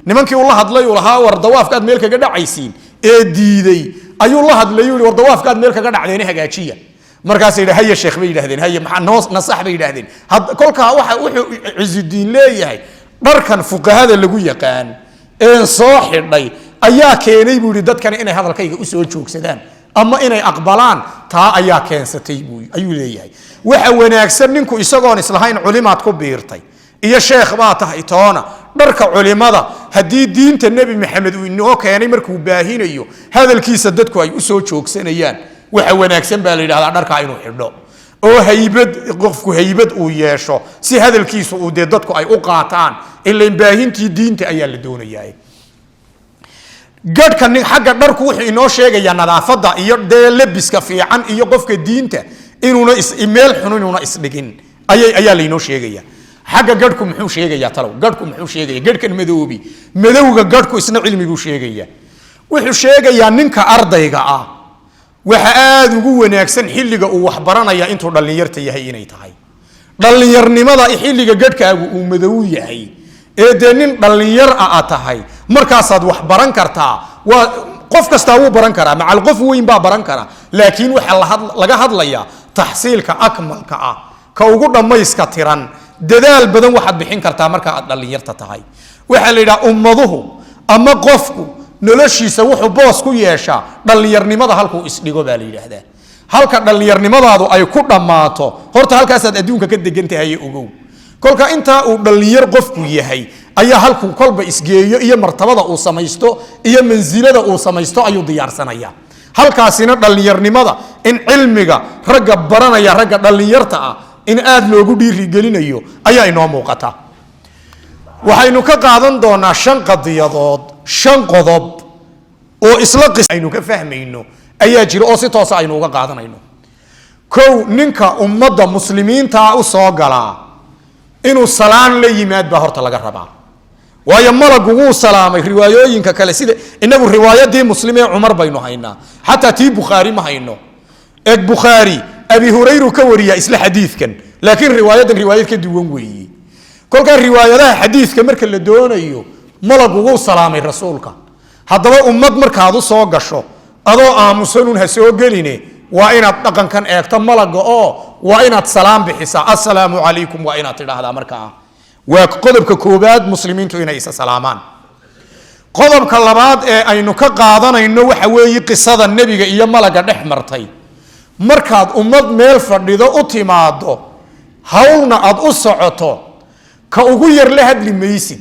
nimankii uu la hadlay uu lahaa war dawaafkaad meel kaga dhacaysiin ee diiday ayuu la hadlay uu war dawaafkaad meel kaga dhacdeen hagaajiya markaasay yidhahdeen haye sheekh bay yidhahdeen haye maxaa nasax bay yidhahdeen kolkaa wuxuu cizudiin leeyahay dharkan fuqahada lagu yaqaan ee soo xidhay ayaa keenay buu yidhi dadkani inay hadalkayga u soo joogsadaan ama inay aqbalaan taa ayaa keensatay ayuu leeyahay waxa wanaagsan ninku isagoon islahayn culimaad ku biirtay iyo sheekh baa tahay toona dharka culimada haddii diinta nebi maxamed uu inoo keenay markuu baahinayo hadalkiisa dadku ay u soo joogsanayaan waxa wanaagsan baa la yidhahdaa dharkaa inuu xidho oo qofku haybad uu yeesho si hadalkiisu uu dee dadku ay u qaataan ilan baahintii diinta ayaa la doonayaa gadhka xagga dharku wuxuu inoo sheegayaa nadaafadda iyo dee labiska fiican iyo qofka diinta inuuna meel xun inuuna isdhigin ayaa laynoo sheegaya xagga gadhku muxuu sheegayaa talow gadhku muxuu sheegaya gadhkan madowga gadhku isna cilmiguu sheegaya wuxuu sheegayaa ninka ardayga waxa aad ugu wanaagsan xilliga uu wax baranaya intuu dhalinyarta yahay inay tahay dhalinyarnimada xilliga gadhkaagu uu madow yahay ee de nin dhalinyar ah tahay markaasaad wax baran kartaa waa qof kasta uu baran karaa macal qof weyn baa baran kara laakiin waxa laga hadlaya tahsiilka akmalka ah ka ugu dhamayska tiran dadaal badan waxaad bixin kartaa marka aad dhalinyarta tahay waxa la yiraahdaa ummaduhu ama qofku noloshiisa wuxuu boos ku yeeshaa dhalinyarnimada halkuu isdhigo baa la yiraahdaa halka dhalinyarnimadaadu ay ku dhamaato horta halkaasaad adduunka ka degan tahay ogow kolka inta uu dhalinyar qofku yahay ayaa halku kolba isgeeyo iyo martabada uu samaysto iyo manzilada uu samaysto ayuu diyaarsanaya halkaasina dhalinyarnimada in cilmiga ragga baranaya ragga dhalinyarta ah in aad loogu dhiiri gelinayo ayaa inoo muuqata waxaynu ka qaadan doonaa 5 qadiyadood 5 qodob oo isla aynu ka fahmayno ayaa jira oo si toos ah aynu uga qaadanayno kow ninka ummadda muslimiinta u soo galaa inuu salaan la yimaad ba horta laga rabaa waayo malagu wuu salaamay riwaayooyinka kale sida inagu riwaayadii muslimee Umar baynu haynaa hatta tii Bukhari ma hayno Bukhari abi Hurayra ka wariya isla xadiiskan laakiin riwaayad ka duwan weeyii kolka riwaayadaha xadiiska marka la doonayo malagu wuu salaamay rasuulka haddaba ummad markaad u soo gasho adoo aamusanun ha soo geline waa inaad dhaqankan eegto malaga oo waa inaad salaam bixisaa assalaamu calaykum waa inaad tidhaahdaa markaa waa qodobka koobaad muslimiintu inay isa salaamaan qodobka labaad ee aynu ka qaadanayno waxa weeye qisada nabiga iyo malaga dhex martay markaad ummad meel fadhido u timaado hawlna aad u socoto ka ugu yar la hadli maysid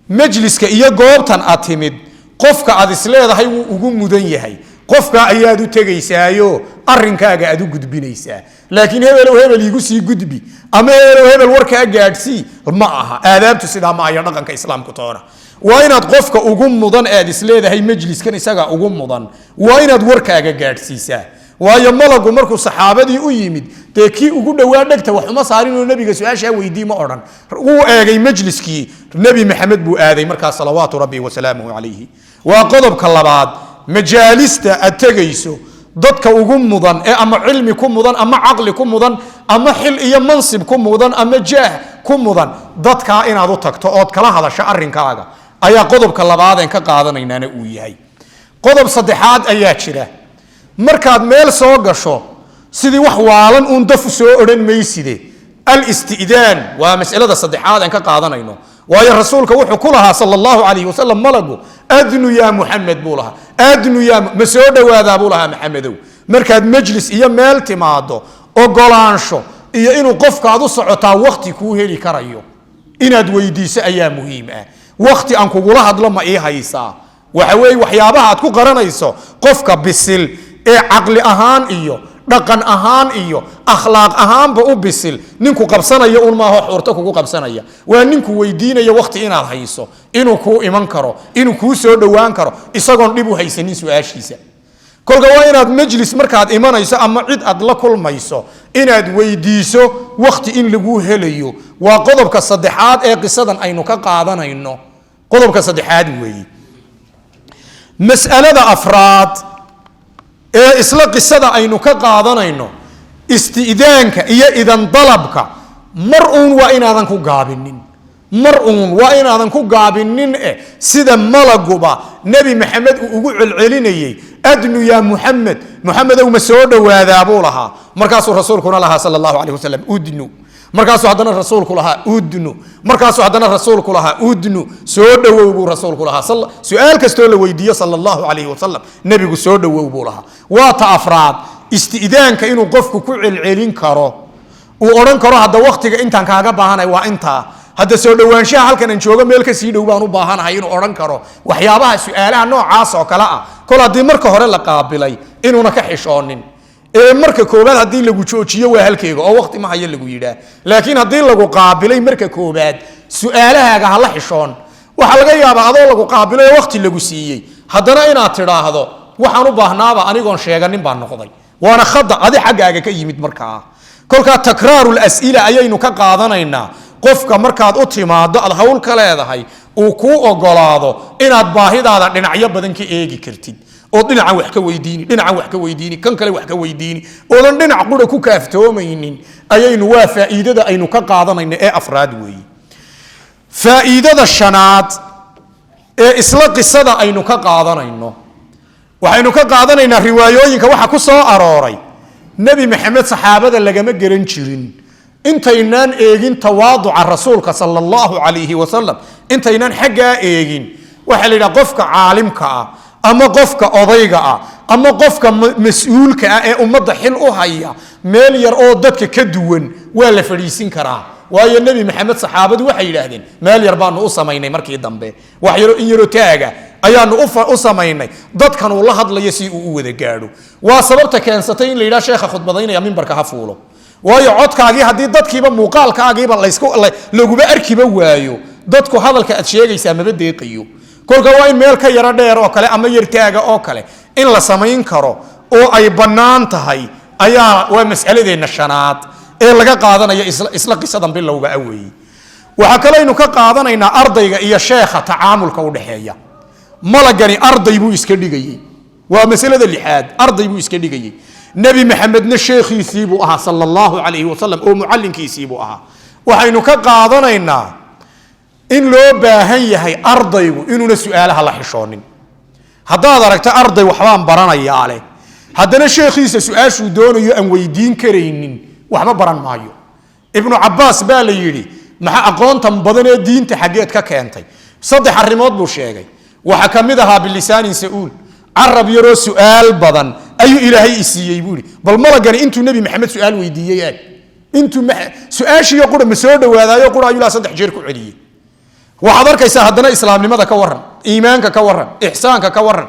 majliska iyo goobtan aad timid qofka aad isleedahay wuu ugu mudan yahay qofka ayaad u tagaysaayo arrinkaaga aad u gudbinaysaa laakiin hebel igu sii gudbi ama hebel warka gaadhsi ma aha aadaabtu sidaa ma ay dhaqanka islaamku toona waa inaad qofka ugu mudan aad isleedahay majliskan isaga ugu mudan waa inaad warkaaga gaadhsiisaa waayo malagu markuu saxaabadii u yimid de kii ugu dhawaa dhagta wax uma saarin oo nabiga su'aasha weydiin ma oran uu eegay majliskii nabi maxamed buu aaday markaa salawaatu rabbi wa salaamuhu alayhi waa qodobka labaad majaalista aad tagayso dadka ugu mudan ee ama cilmi ku mudan ama aqli ku mudan ama xil iyo mansib ku mudan ama jaah ku mudan dadka inaad u tagto oo kala hadasho arrinkaaga ayaa qodobka labaad ee ka qaadanaynaana uu yahay qodob saddexaad ayaa jira markaad meel soo gasho sidii wax waalan uun dafu soo oran mayside al-istidaan waa mas'alada saddexaad aan ka qaadanayno waayo rasuulka wuxuu ku lahaa sallallahu alayhi wasallam malagu adnu ya muhammad buu lahaa adnu ya ma soo dhawaada buu lahaa maxamedow markaad majlis iyo meel timaado ogolaansho iyo inuu qofkaad u socotaa waqti ku heli karayo inaad weydiiso ayaa muhiim ah waqti aan kugula hadlo ma ii haysaa waxa weey waxyaabaha aad ku qaranayso qofka bisil ee aqli ahaan iyo dhaqan ahaan iyo akhlaaq ahaanba u bisil ninku qabsanaya un ma horta kugu qabsanaya waa ninku weydiinaya waqti inaad hayso inuu ku iman karo inuu ku soo dhawaan karo isagoon dib u haysanin su'aashiisa kolka waa inaad majlis markaad imanayso ama cid aad la kulmayso inaad weydiiso waqti in lagu helayo waa qodobka saddexaad ee qisadan aynu ka qaadanayno qodobka saddexaad weeye mas'alada afraad ee isla qisada aynu ka qaadanayno istiidaanka iyo idan dalabka mar'uun waa inaadan ku gaabinin mar'uun waa inaadan ku gaabinin sida malaguba nabi maxamed uu ugu celcelinayay adnu ya muhammad muhammadow ma soo dhawaadaa buu lahaa markaasuu rasuulkuna lahaa sallallahu alayhi wasallam udnu markaasuu haddana rasuulku lahaa udnu markaasuu haddana rasuulku lahaa udnu soo dhawow buu rasuulku lahaa su'aal kastoo la weydiiyo sallallahu alayhi wasallam nabigu soo dhawow buu lahaa waa ta afraad istiidaanka inuu qofku ku celcelin karo uu oran karo hadda waqtiga intaan kaaga baahanay waa inta hadda soo dhawaanshaha halkan aan joogo meel ka sii dhow baan u baahanahay inuu oran karo waxyaabaha su'aalaha noocaas oo kala ah kol hadii marka hore la qaabilay inuuna ka xishoonin marka koobaad hadii lagu joojiyo waa halkeega oo waqti ma hayo lagu yiraahdo laakiin hadii lagu qaabilay marka koobaad su'aalahaaga hala xishoon waxa laga yaabaa adoo lagu qaabilay waqti lagu siiyay haddana inaad tiraahdo waxaan u baahnaaba anigoon sheeganin baan noqday waana khada adi xaggaaga ka yimid markaa kolka takraarul as'ila ayaynu ka qaadanaynaa qofka markaad u timaado ad hawl ka leedahay uu ku ogolaado inaad baahidaada dhinacyo badan ka eegi kartid oo dhinacan wax ka weydiini dhinacan wax ka weydiini kan kale wax ka weydiini oodan dhinac qura ku kaaftoomaynin ayaynu waa faa'iidada aynu ka qaadanayno ee afraad weeye faa'iidada shanaad ee isla qisada aynu ka qaadanayno waxaynu ka qaadanaynaa riwaayooyinka waxa ku soo arooray nebi maxamed saxaabada lagama garan jirin intaynaan eegin tawaaduca rasuulka sala allahu calayhi wasalam intaynaan xaggaa eegin waxaa la yidhaha qofka caalimka ah ama qofka odayga ah ama qofka mas-uulka ah ee ummadda xil u haya meel yar oo dadka ka duwan waa la fadhiisin karaa waayo nebi maxamed saxaabadu waxay yidhaahdeen meel yar baanu u samaynay markii dambe wax yaro in yaro taaga ayaanu u samaynay dadkan uu la hadlayo si uu u wada gaadho waa sababta keensatay in la yidhaha sheekha khudbadaynaya mimbarka ha fuulo waayo codkaagii haddii dadkiiba muuqaalkaagiiba laguba arkiba waayo dadku hadalka aad sheegaysaa maba deeqayo kolka waa in meel ka yaro dheer oo kale ama yartaaga oo kale in la samayn karo oo ay bannaan tahay ayaa waa mas'aladeenna shanaad ee laga qaadanayo isla qisadan bilowga weeye waxaa kaleynu ka qaadanaynaa ardayga iyo sheekha tacaamulka u dhexeeya malagani arday buu iska dhigayey waa masalada lixaad arday buu iska dhigayey nebi maxamedna sheekhiisii buu ahaa sala allahu calayhi wasalam oo mucallinkiisii buu ahaa waxaynu ka qaadanaynaa in loo baahan yahay ardaygu inuuna su-aalaha la xishoonin haddaad aragta arday waxbaan baranayaa leh haddana sheekhiisa su-aashuu doonayo aan weydiin karaynin waxba baran maayo ibnu cabaas baa la yidhi maxaa aqoontan badan ee diinta xaggeed ka keentay 3 arrimood buu sheegay waxa ka mid ahaa bilisaanin sa'uul carab yaroo su-aal badan ayuu ilaahay isiiyey buu yidhi bal malagani intuu nebi maxamed su-aal weydiiyey aad intuu su-aashiiyo qura ma soo dhawaadaayo qura ayuu 3 jeer ku celiyey waxaad arkaysaa haddana islaamnimada ka waran iimaanka ka waran ixsaanka ka waran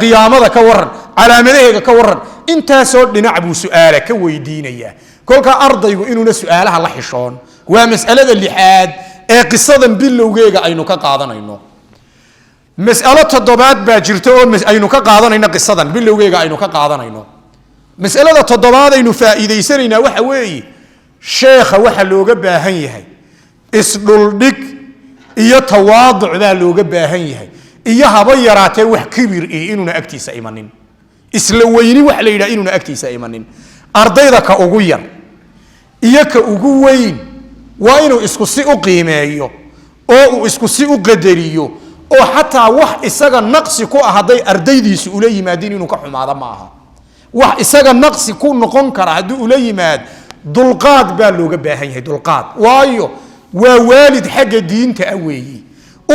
qiyaamada ka waran calaamadaheega ka waran intaasoo dhinac buu su-aala ka weydiinayaa kolkaa ardaygu inuuna su-aalaha la xishoon waa mas'alada lixaad ee qisadan bilowgeega aynu ka qaadanayno mas'alo 7 baa jirta oo aynu ka qaadanayno qisadan bilowgeega aynu ka qaadanayno mas'alada 7 aynu faa'iidaysanaynaa waxa weeye sheekha waxa looga baahan yahay isdhuldhig iyo tawaaduc baa looga baahan yahay iyo haba yaraatee wax kibir inuuna agtiisa imanin isla weyni wax la yidhaha inuuna agtiisa imanin ardayda ka ugu yar iyo ka ugu weyn waa inuu isku si u qiimeeyo oo uu isku si u qadariyo oo xataa wax isaga naqsi ku ah hadday ardaydiisu ula yimaadiin inuu ka xumaado ma aha wax isaga naqsi ku noqon kara haddii ula yimaad dulqaad baa looga baahan yahay dulqaad waayo waa waalid xagga diinta ah weeyi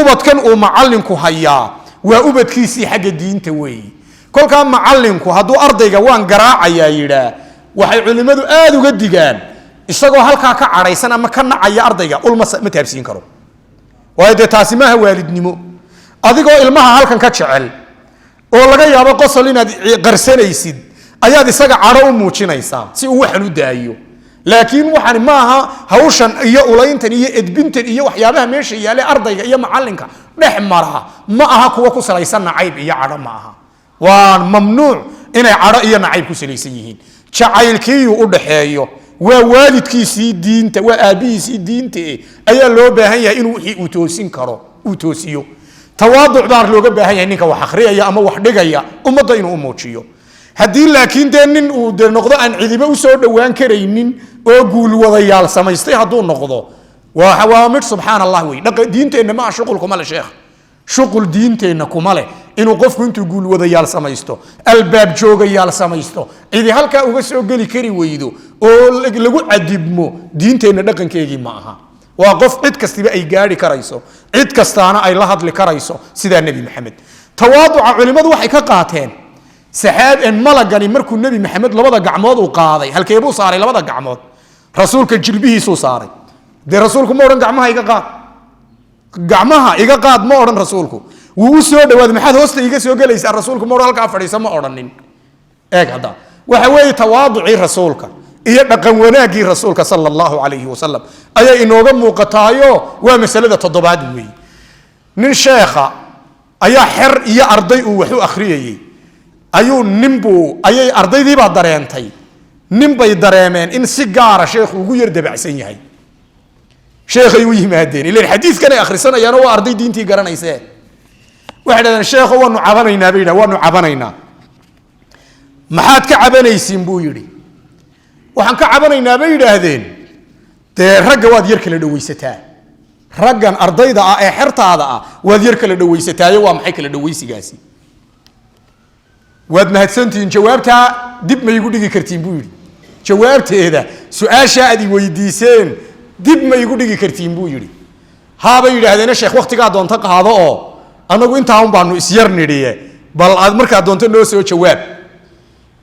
ubadkan uu macallinku hayaa waa ubadkiisii xagga diinta weeyi kolkaa macallinku hadduu ardayga waan garaacayaa yidhaa waxay culimmadu aada uga digaan isagoo halkaa ka cadhaysan ama ka nacaya ardayga ulma ma taabsiin karo waayo dee taasi maaha waalidnimo adigoo ilmaha halkan ka jecel oo laga yaabo qosol inaad qarsanaysid ayaad isaga cadho u muujinaysaa si uu waxan u daayo laakiin waxaan maaha hawshan iyo ulayntan iyo edbintan iyo waxyaabaha meesha yaale ardayga iyo macallinka dhex mara ma aha kuwa ku salaysan nacayb iyo cadho ma aha waa mamnuuc inay cadho iyo nacayb ku salaysan yihiin jacaylkiiyuu u dhaxeeyo waa waalidkiisii diinta waa aabbihiisii diinta ayaa loo baahan yahay inuu wixii uu toosin karo uu toosiyo tawaaduc baa looga baahan yahay ninka wax akhriyaya ama wax dhigaya ummadda inuu u muujiyo haddii laakiin dee nin uu de noqdo aan cidiba usoo dhowaan karaynin oo guulwadayaal samaystay hadduu noqdo waa mid subxaan allah wey diinteenna maa shuqul kuma le sheekh shuqul diinteenna kuma leh inuu qofku intuu guulwadayaal samaysto albaab joogayaal samaysto cidi halkaa uga soo geli kari weydo oo lagu cadibmo diinteenna dhaqankeegii ma aha waa qof cid kastiba ay gaari karayso cid kastaana ay la hadli karayso sidaa nebi maxamed tawaaduca culimmadu waxay ka qaateen malagani markuu nebi maxamed 2 gacmood uu qaaday halkeebuu saaray 2 gacmood rasuulka jilbihiisuu saaray dee rasuulku ma odhan gacmaha iga qaad ma odhan rasuulku wuu u soo dhawaaday maxaad hoosta iga soo gelaysaa rasuulku ma odhan halkaa fadhiisa ma odhanin eeg hadda waxa weeye tawaaducii rasuulka iyo dhaqan wanaaggii rasuulka sala allahu calayhi wasalam ayay inooga muuqataayo waa masalada 7 weeye nin sheekha ayaa xer iyo arday uu wax u akhriyayey ayay ardaydiibaa dareentay ninbay dareemeen in si gaara sheekhu ugu yar dabacsan yahay sheekhay u yimaadeen ilan xadiidkan ay akhrisanayaan waa arday diintii garanayse waxaan sheekhu waanu cabanaynaa bayna waanu cabanaynaa maxaad ka cabanaysiin buu yiri waxaan ka cabanaynaa bay yiraahdeen de ragga waad yar kala dhawaysataa raggan ardayda ah ee xirtaada ah waad yar kala dhawaysataayo waa maxay kala dhawaysigaasi waad mahadsantiin jawaabta dib ma igu dhigi kartiin buu yiri jawaabteeda su'aasha aad weydiiseen dib ma igu dhigi kartiin buu yiri haaba yiraahdeen sheekh waqtiga doonta qaado oo anagu inta un baanu is yar nidhiye bal aad marka doonto noo soo jawaab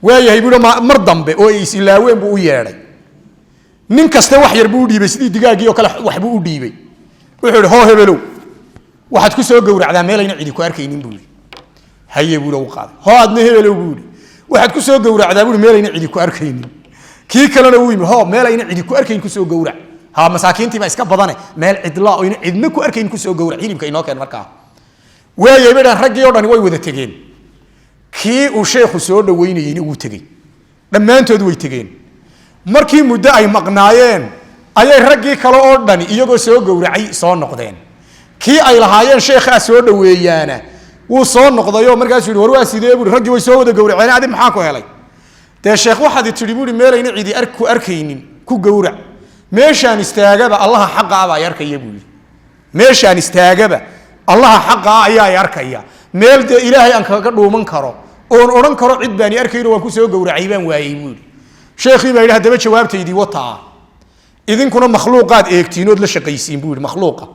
waayahay buu mar dambe oo is ilaaween buu u yeeray nin kasta wax yar buu u dhiibay sidii digaagii oo kale wax buu u dhiibay wuxuu yiri hoo hebelow waxaad ku soo gowracdaa meel ayna cidi ku arkaynin buu haye buu u qaaday hoo adna hebelow buu waxaad ku soo gowracdaa buu meel ayna cidi ku arkaynin kii kalena uu yimi hoo meel ayna cidi ku arkayn ku soo gowrac ha masaakiintii ba iska badane meel cidla oo ayna cidna ku arkayn ku soo gowrac hilibka inoo keen markaa waayay badan raggii oo dhan way wada tageen kii uu sheekhu soo dhaweynayay uu tagay dhamaantood way tageen markii muddo ay maqnaayeen ayay raggii kale oo dhan iyagoo soo gowracay soo noqdeen kii ay lahaayeen sheekha soo dhaweeyaana wuu soo noqdayo markaas uu yiri war waa sidee buu raggii way soo wada gowraceen aad maxaa ku helay de sheekh waxaad tiri buu meelayna cidi ku arkaynin ku gowrac meeshaan istaagaba allah xaq ah baa yarkaya buu meeshaan istaagaba allah xaq ah ayaa arkaya meel de ilaahay aan kaga dhuuman karo oo oran karo cid baan arkayno waan ku soo gowracay baan waayay buu sheekhi baa yiraahdaa jawaabtaydii wata idinkuna makhluuqaad eegtiinood la shaqaysiin buu makhluuqa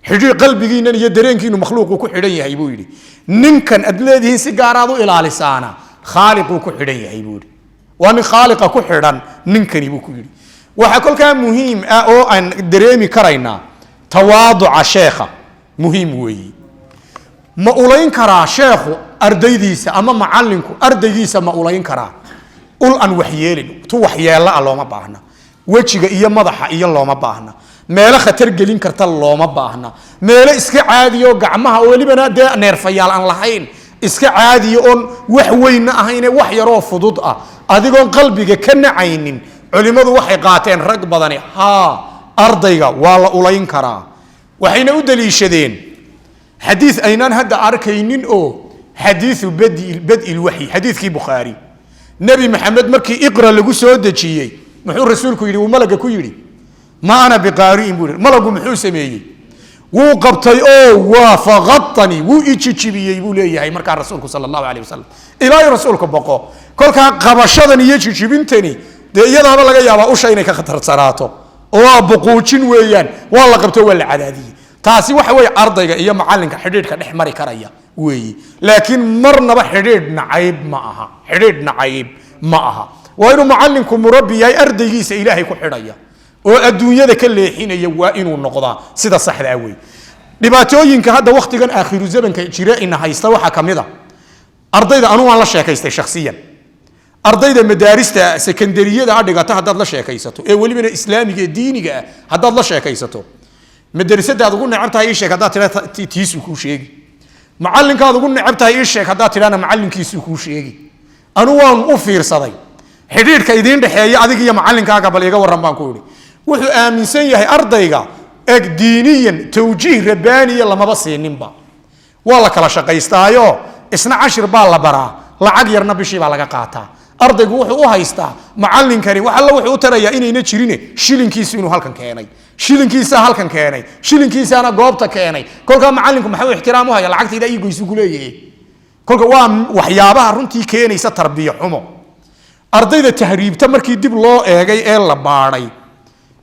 xidhi qalbigiina iyo dareenkiinu makhluuqu ku xidhan yahay buu yiri ninkan aad leedihiin si gaar ah u ilaalisaana khaaliqu ku xidhan yahay buu waa nin khaaliqa ku xidhan ninkani buu ku yiri waxa kolka muhiim ah oo aan dareemi karaynaa tawaaduca sheekha muhiim weeyi ma ulayn karaa sheekhu ardaydiisa ama macallinku ardaygiisa ma ulayn karaa ul an waxyeelin tu waxyeela looma baahna wajiga iyo madaxa iyo looma baahna meelo khatar gelin karta looma baahna meelo iska caadiyo gacmaha oo walibana de neerfayaal aan lahayn iska caadiyo on wax weyn ahayn wax yar oo fudud ah adigoon qalbiga ka nacaynin culimadu waxay qaateen rag badani ardayga waa la ulayn karaa waxayna u daliishadeen xadiis aynaan hadda arkaynin oo xadiisu bad'il wahyi xadiiskii Bukhari nabi maxamed markii iqra lagu soo dajiyay muxuu rasuulku yiri uu malaga ku yiri ma ana biqari'in buu malagu muxuu sameeyay wuu qabtay oo waafaqatani wuu ijijibiyay buu leeyahay markaa rasuulku sallallahu alayhi wasallam ilaahay rasuulku baqo kolka qabashadan iyo jijibintani de iyadaaba laga yaabaa u sheeynay ka khatar saraato oo buquujin weeyaan waa la qabto waa la cadaadiyay taasi waxa way ardayga iyo macallinka xidhiidhka dhex mari karaya weeyi laakiin marnaba xidhiidh nacayb ma aha waa inuu macallinku murabbi yahay ardaygiisa ilaahay ku xidhaya oo adduunyada ka leexinaya waa inuu noqdaa sida saxda ah weey dhibaatooyinka hadda waqtigan aakhiru zamanka jira in haysta waxa kamida ardayda anu aan la sheekaystay shakhsiyan ardayda madaarista sekondariyada adhigata haddaad la sheekaysato ee welibana islaamiga ee diiniga ah haddaad la sheekaysato madrasadaad ugu necabtahay sheek haddaad tiraahdo tiisu ku sheegi macallinkaad ugu necabtahay sheek haddaad tiraahdo macallinkiisu ku sheegi anu waan u fiirsaday xidhiidhka idin dhaxeeya adiga iyo macallinkaaga bal iga waran baan ku yiri wuxuu aaminsan yahay ardayga eg diiniyan tawjiih rabbaaniya lamaba siininba waa la kala shaqaystaayo isna 10 baa la baraa lacag yarna bishii baa laga qaataa ardaygu wuxuu u haystaa macallinkani waxa la wuxuu u tarayaa inayna jirin shilinkiisu inuu halkan keenay shilinkiisana goobta keenay kolka macallinku maxuu ixtiraam u haya lacagtayda ay goysu kuleeyay kolka waa waxyaabaha runtii keenaysa tarbiya xumo ardayda tahriibta markii dib loo eegay ee la baaray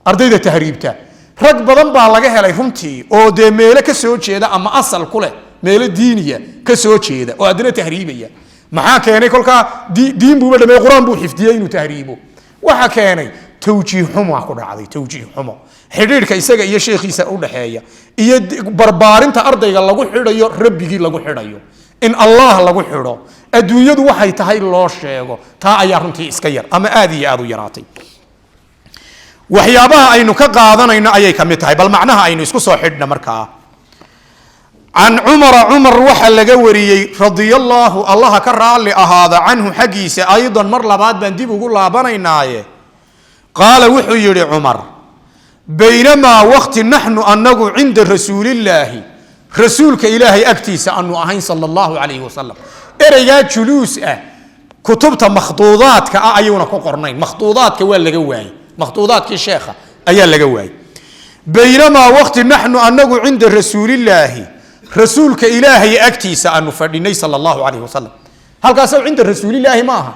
ardayda tahriibta rag badan baa laga helay runtii oo de meelo ka soo jeeda ama asal ku leh meelo diiniya ka soo jeeda oo adina tahriibaya maxaa keenay kolka diin buu dhamay quraan buu xifdiyay inuu tahriibo waxa keenay tawjiih xumo ku dhacday tawjiih xumo xidhiidhka isaga iyo sheekhiisa u dhaxeeya iyo barbaarinta ardayga lagu xidhayo rabbigii lagu xidhayo in Allah lagu xidho adduunyadu waxay tahay loo sheego taa ayaa runtii iska yar ama aad iyo aad u yaraatay waxyaabaha aynu ka qaadanayna ayay kamid tahay bal macnaha aynu isku soo xidhna markaa عن عمر وحا لغا وريي رضي الله الله كرالي أهذا عنه حقيسة أيضا مر لباد بنديب وقول لابانيناي قال وحو يري عمر بينما وقت نحن أنه عند رسول الله rasuulka ilaahay agtiisa aanu ahayn sallallahu alayhi wasallam ereyga juluus kutubta makhduudaadka ayuuna ku qornayn makhduudaadka waa laga waayay makhduudaadkii sheekha ayaa laga waayay baynamaa waqti naxnu anagu cinda rasuulillaahi rasuulka ilaahay agtiisa aanu fadhinay sallallahu alayhi wasallam halkaas cinda rasuulillaahi ma aha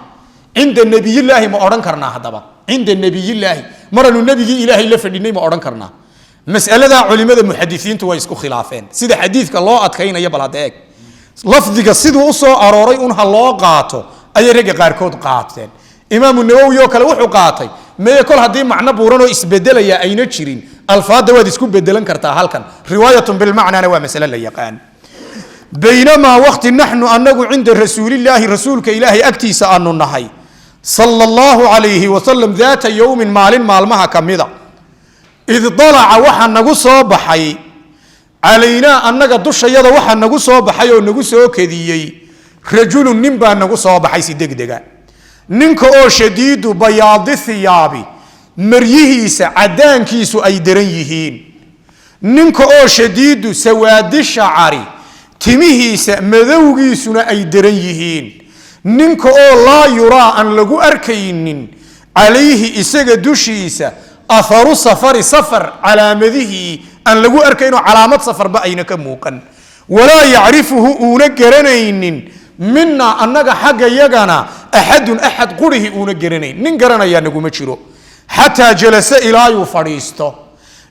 cinda nabiyillaahi ma odhan karnaa haddaba cinda nabiyillaahi maranu nabigii ilaahay la fadhinay ma odhan karnaa mas'alada culimada muxadisiintu way isku khilaafeen sida xadiidka loo adkaynayo bal hadda eeg lafdiga siduu u soo arooray un ha loo qaato ayay ragga qaarkood qaateen imaamu nawowi oo kale wuxuu qaatay mee kol haddii macno buuran oo isbedelaya ayna jirin alfaada waad isku bedelan kartaa halkan riwaayatun bilmacnana waa masale la yaqaan baynamaa waqti naxnu anagu cinda rasuulillaahi rasuulka ilaahay agtiisa aanu nahay sala allahu calayhi wasalam daata yowmin maalin maalmaha ka mida id dalaca waxaa nagu soo baxay calaynaa annaga dushayada waxaa nagu soo baxay oo nagu soo kediyey rajulun nin baa nagu soo baxay si degdega ninka oo shadiidu bayaadi hiyaabi maryihiisa cadaankiisu ay daran yihiin ninka oo shadiidu sawaadi shacari timihiisa madowgiisuna ay daran yihiin ninka oo laa yuraa aan lagu arkaynin calayhi isaga dushiisa aharu safari safar calaamadihii aan lagu arkaynoo calaamad safarba ayna ka muuqan walaa yacrifuhu uuna garanaynin minaa annaga xagga yagana axadun axad qurihii uuna garanayn nin garanayaa naguma jiro xataa jalasa ilaayuu fadhiisto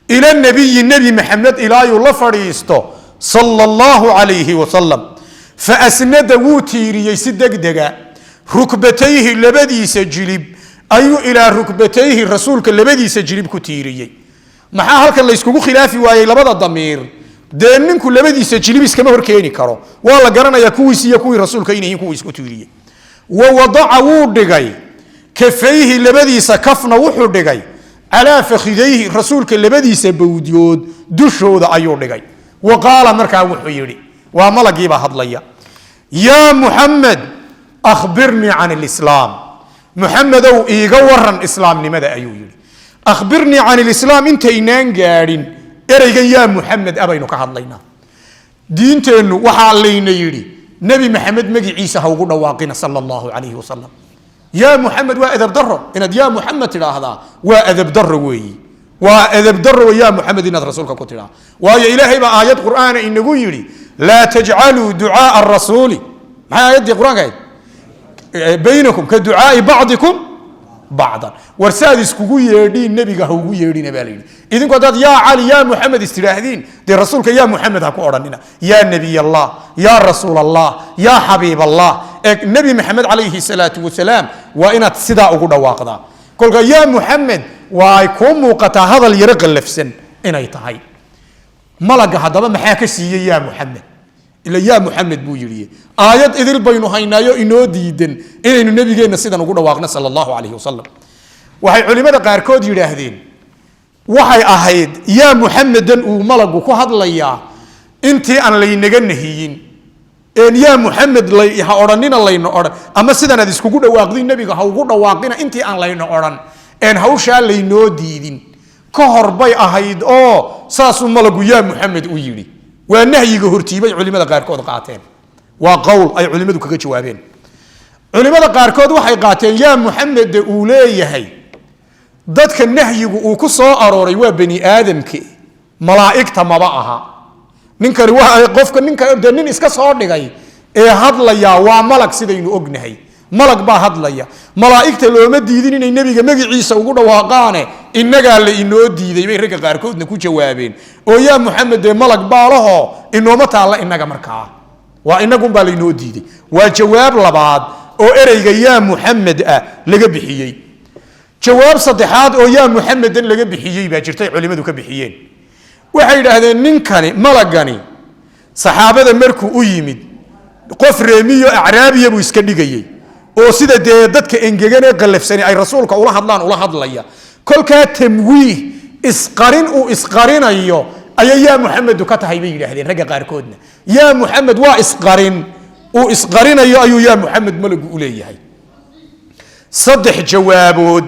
ila nabiyi nebi maxamed ilaayuu la fadhiisto sala allahu calayhi wasalam faasnada wuu tiiriyey si degdega rukbatayhi labadiisa jilib ayuu ilaa rukbatayhi rasuulka labadiisa jilib ku tiiriyey maxaa halkan layskugu khilaafi waayey labada damiir dee ninku labadiisa jilib iskama horkeeni karo waa la garanayaa kuwiisi iyo kuwii rasuulka inay yihiin kuwii isku tiiriyey wa wadaca wuu dhigay kafayhi labadiisa kafna wuxuu dhigay calaa fakhidayhi rasuulka labadiisa bawdyood dushooda ayuu dhigay wa qaala markaa wuxuu yidhi waa malagiibaa hadlaya yaa muxamed akhbirnii can ilislaam muxamedow iiga waran islaamnimada ayuu yidhi akhbirnii can ilislaam intaynaan gaadhin ereygan yaa muxamed abaynu ka hadlaynaa diinteennu waxaa layna yidhi nebi maxamed magiciisa ha ugu dhawaaqina sala allahu calayhi wasalam yaa muxamed waa edab daro inaad yaa muxamed tidhaahdaa waa edab daro weeyi waa edab daro yaa muxamed inaad rasuulka ku tidhaa waayo ilaahay baa aayad qur'aana inagu yidhi laa tajcaluu ducaaa arasuuli maxay aayaddii qur-aanka ahayd baynakum ka ducaai bacdikum bacdan war saad iskugu yeedhiin nebiga ha ugu yeedhina baa la yidhi idinku haddaad yaa cali yaa muxamed istidhaahdeen dee rasuulka yaa muxamed ha ku odhanina yaa nebiy allah yaa rasuul allah yaa xabiib allah nebi maxamed calayhi salaatu wasalaam waa inaad sidaa ugu dhawaaqdaa kolka yaa muxamed waa ay kuu muuqataa hadal yaro qallafsan inay tahay malaga haddaba maxaa ka siiyey yaa muxamed ila yaa muxamed buu yidhi aayad idil baynu haynaayo inoo diidan inaynu nebigeenna sidan ugu dhawaaqno sala allahu calayhi wasalam waxay culimmada qaarkood yidhaahdeen waxay ahayd yaa muxamedan uu malagu ku hadlayaa intii aan laynaga nahiyin yaa muxamed ha odhanina layna odhan ama sidan aad iskugu dhawaaqdin nebiga ha ugu dhawaaqina intii aan layna odhan hawshaa laynoo diidin ka hor bay ahayd oo saasuu malagu yaa muxamed u yidhi waa nahyiga hortiibay culimada qaarkood qaateen waa qowl ay culimadu kaga jawaabeen culimada qaarkood waxay qaateen yaa muxamede uu leeyahay dadka nahyigu uu ku soo arooray waa bani aadamke malaa'igta maba aha ninkani waa qofka ninka nin iska soo dhigay ee hadlaya waa malag sidaynu ognahay malag baa hadlaya malaa'igta looma diidin inay nebiga magiciisa ugu dhawaaqaane innagaa la inoo diiday bay ragga qaarkoodna ku jawaabeen oo yaa muxamed dee malag baalaho inooma taalla innaga markaa waa innagunbaa laynoo diiday waa jawaab labaad oo ereyga yaa muxamed ah laga bixiyey jawaab saddexaad oo yaa muxamedan laga bixiyey baa jirtay culimmadu ka bixiyeen waxay yidhaahdeen ninkani malagani saxaabada markuu u yimid qof reemiyo acraabiya buu iska dhigayey oo sida dee dadka engegan ee qallafsani ay rasuulka ula hadlaan ula hadlaya kolkaa tamwiih isqarin uu isqarinayo ayay yaa muxamedu ka tahay bay yidhaahdeen ragga qaarkoodna yaa muxamed waa isqarin uu isqarinayo ayuu yaa muxamed malagu u leeyahay saddex jawaabood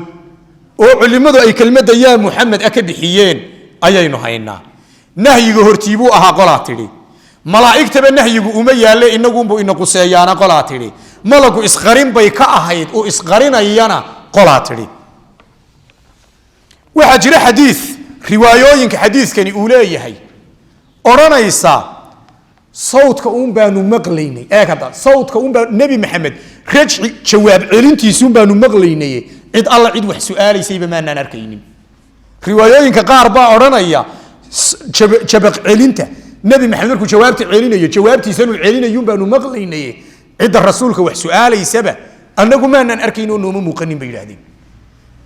oo culimmadu ay kelmadda yaa muxamed ka bixiyeen ayaynu haynaa nahyiga hortiibuu ahaa qolaa tidhi malaa'igtaba nahyigu uma yaalle inagunbu ina quseeyaana qolaa tidhi malagu isqarin bay ka ahayd uu isqarinayana qolaa tidhi waxaa jira xadiis riwaayooyinka xadiiskani uu leeyahay odhanaysa sawdka uun baanu maqlaynay eeg hadda sawdka uun baa nebi maxamed rajci jawaab celintiisuun baanu maqlaynay cid alla cid wax su-aalaysayba maanaan arkaynin riwaayooyinka qaar baa odhanaya jabaq celinta nebi maxamed markuu jawaabta celinayo jawaabtiisanuu celinayuun baanu maqlaynay cidda rasuulka wax su-aalaysaba annagu maanaan arkayn oo nooma muuqanin bay yidhahdeen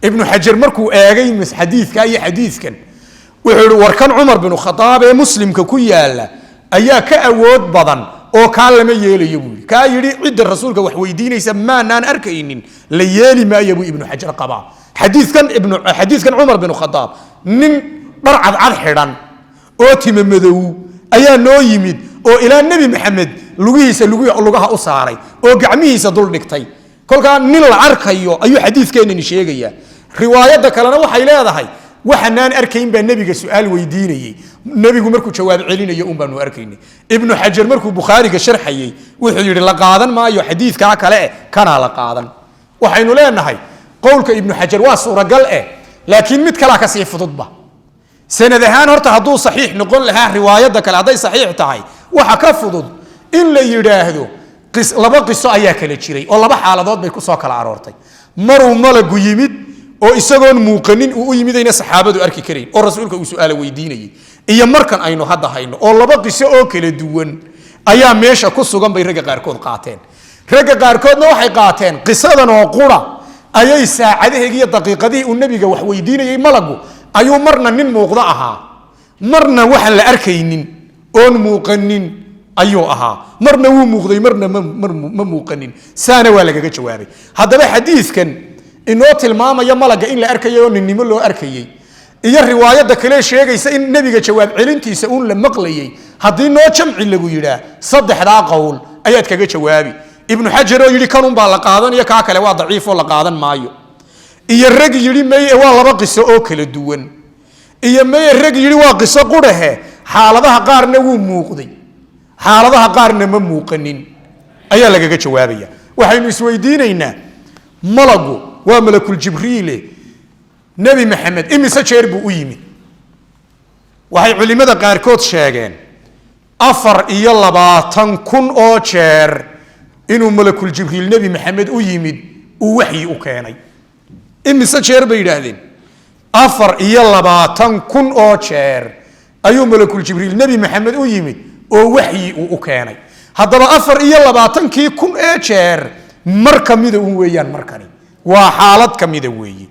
ibnu xajar markuu eegay xadiidka iyo xadiidkan wuxuu yihi warkan cumar binu khadaab ee muslimka ku yaala ayaa ka awood badan oo kaa lama yeelayo buu yidhi kaa yidhi cidda rasuulka wax weydiinaysa maanaan arkaynin la yeeli maayo buu ibnu xajar qabaa xadiidkan cumar binu khadaab nin dhar cadcad xidhan oo tima madow ayaa noo yimid oo ilaa nebi maxamed lugihiisa lugaha u saaray oo gacmihiisa dul dhigtay kolkaa nin la arkayo ayuu xadiidkeenani sheegayaa riwaayadda kalena waxay leedahay waxanaan arkayn baa nebiga su-aal weydiinayey nebigu markuu jawaab celinayo un baanu arkaynay ibnu xajar markuu bukhaariga sharxayey wuxuu yidhi la qaadan maayo xadiidkaa kale kanaa la qaadan waxaynu leenahay qowlka ibnu xajar waa suuragal laakiin mid kalaa kasii fududba sanad ahaan horta hadduu saxiix noqon lahaa riwaayadda kale hadday saxiix tahay waxa ka fudud in la yidhaahdo laba qiso ayaa kala jiray oo laba xaaladood bay kusoo kala aroortay maruu malagu yimid oo isagoon muuqanin uu u yimidayna saxaabadu arki karayn oo rasuulka uu su-aalo weydiinayay iyo markan aynu hadda hayno oo laba qiso oo kala duwan ayaa meesha ku sugan bay ragga qaarkood qaateen ragga qaarkoodna waxay qaateen qisadan oo qura ayay saacadaheegii iyo daqiiqadihii uu nebiga wax weydiinayay malagu ayuu marna nin muuqdo ahaa marna waxaan la arkaynin oon muuqanin ayuu ahaa marna wuu muuqday marna ma muuqanin saana waa lagaga jawaabay haddaba xadiidkan inoo tilmaamaya malaga in la arkayay oo ninnimo loo arkayey iyo riwaayadda kale sheegaysa in nebiga jawaab celintiisa uun la maqlayey haddii noo jamci lagu yidhaa saddexdaa qowl ayaad kaga jawaabi ibnu xajar oo yidhi kanun baa la qaadanaya kaa kale waa daciifoo la qaadan maayo iyo rag yidhi meye waa laba qiso oo kala duwan iyo meye rag yidhi waa qiso qurahe xaaladaha qaarna wuu muuqday xaaladaha qaarna ma muuqanin ayaa lagaga jawaabaya waxaynu isweydiinaynaa malagu waa malakul jibriile nebi maxamed imise jeer buu u yimid waxay culimmada qaarkood sheegeen 24,000 oo jeer inuu malakul jibriil nebi maxamed u yimid uu waxyi u keenay imise jeer bay yidhaahdeen 24,000 oo jeer ayuu malakul jibriil nebi maxamed u yimid oo waxyi uu u keenay haddaba 24,000 ee jeer mar kamida un weeyaan markani waa xaalad kamida weeye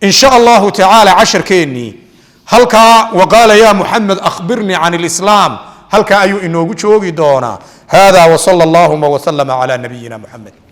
in sha allahu tacaala casharkeennii halkaa waqaala ya muxamed akhbirnii can lislaam halkaa ayuu inoogu joogi doonaa hada wsala allahuma wslama cala nabiyina muxamed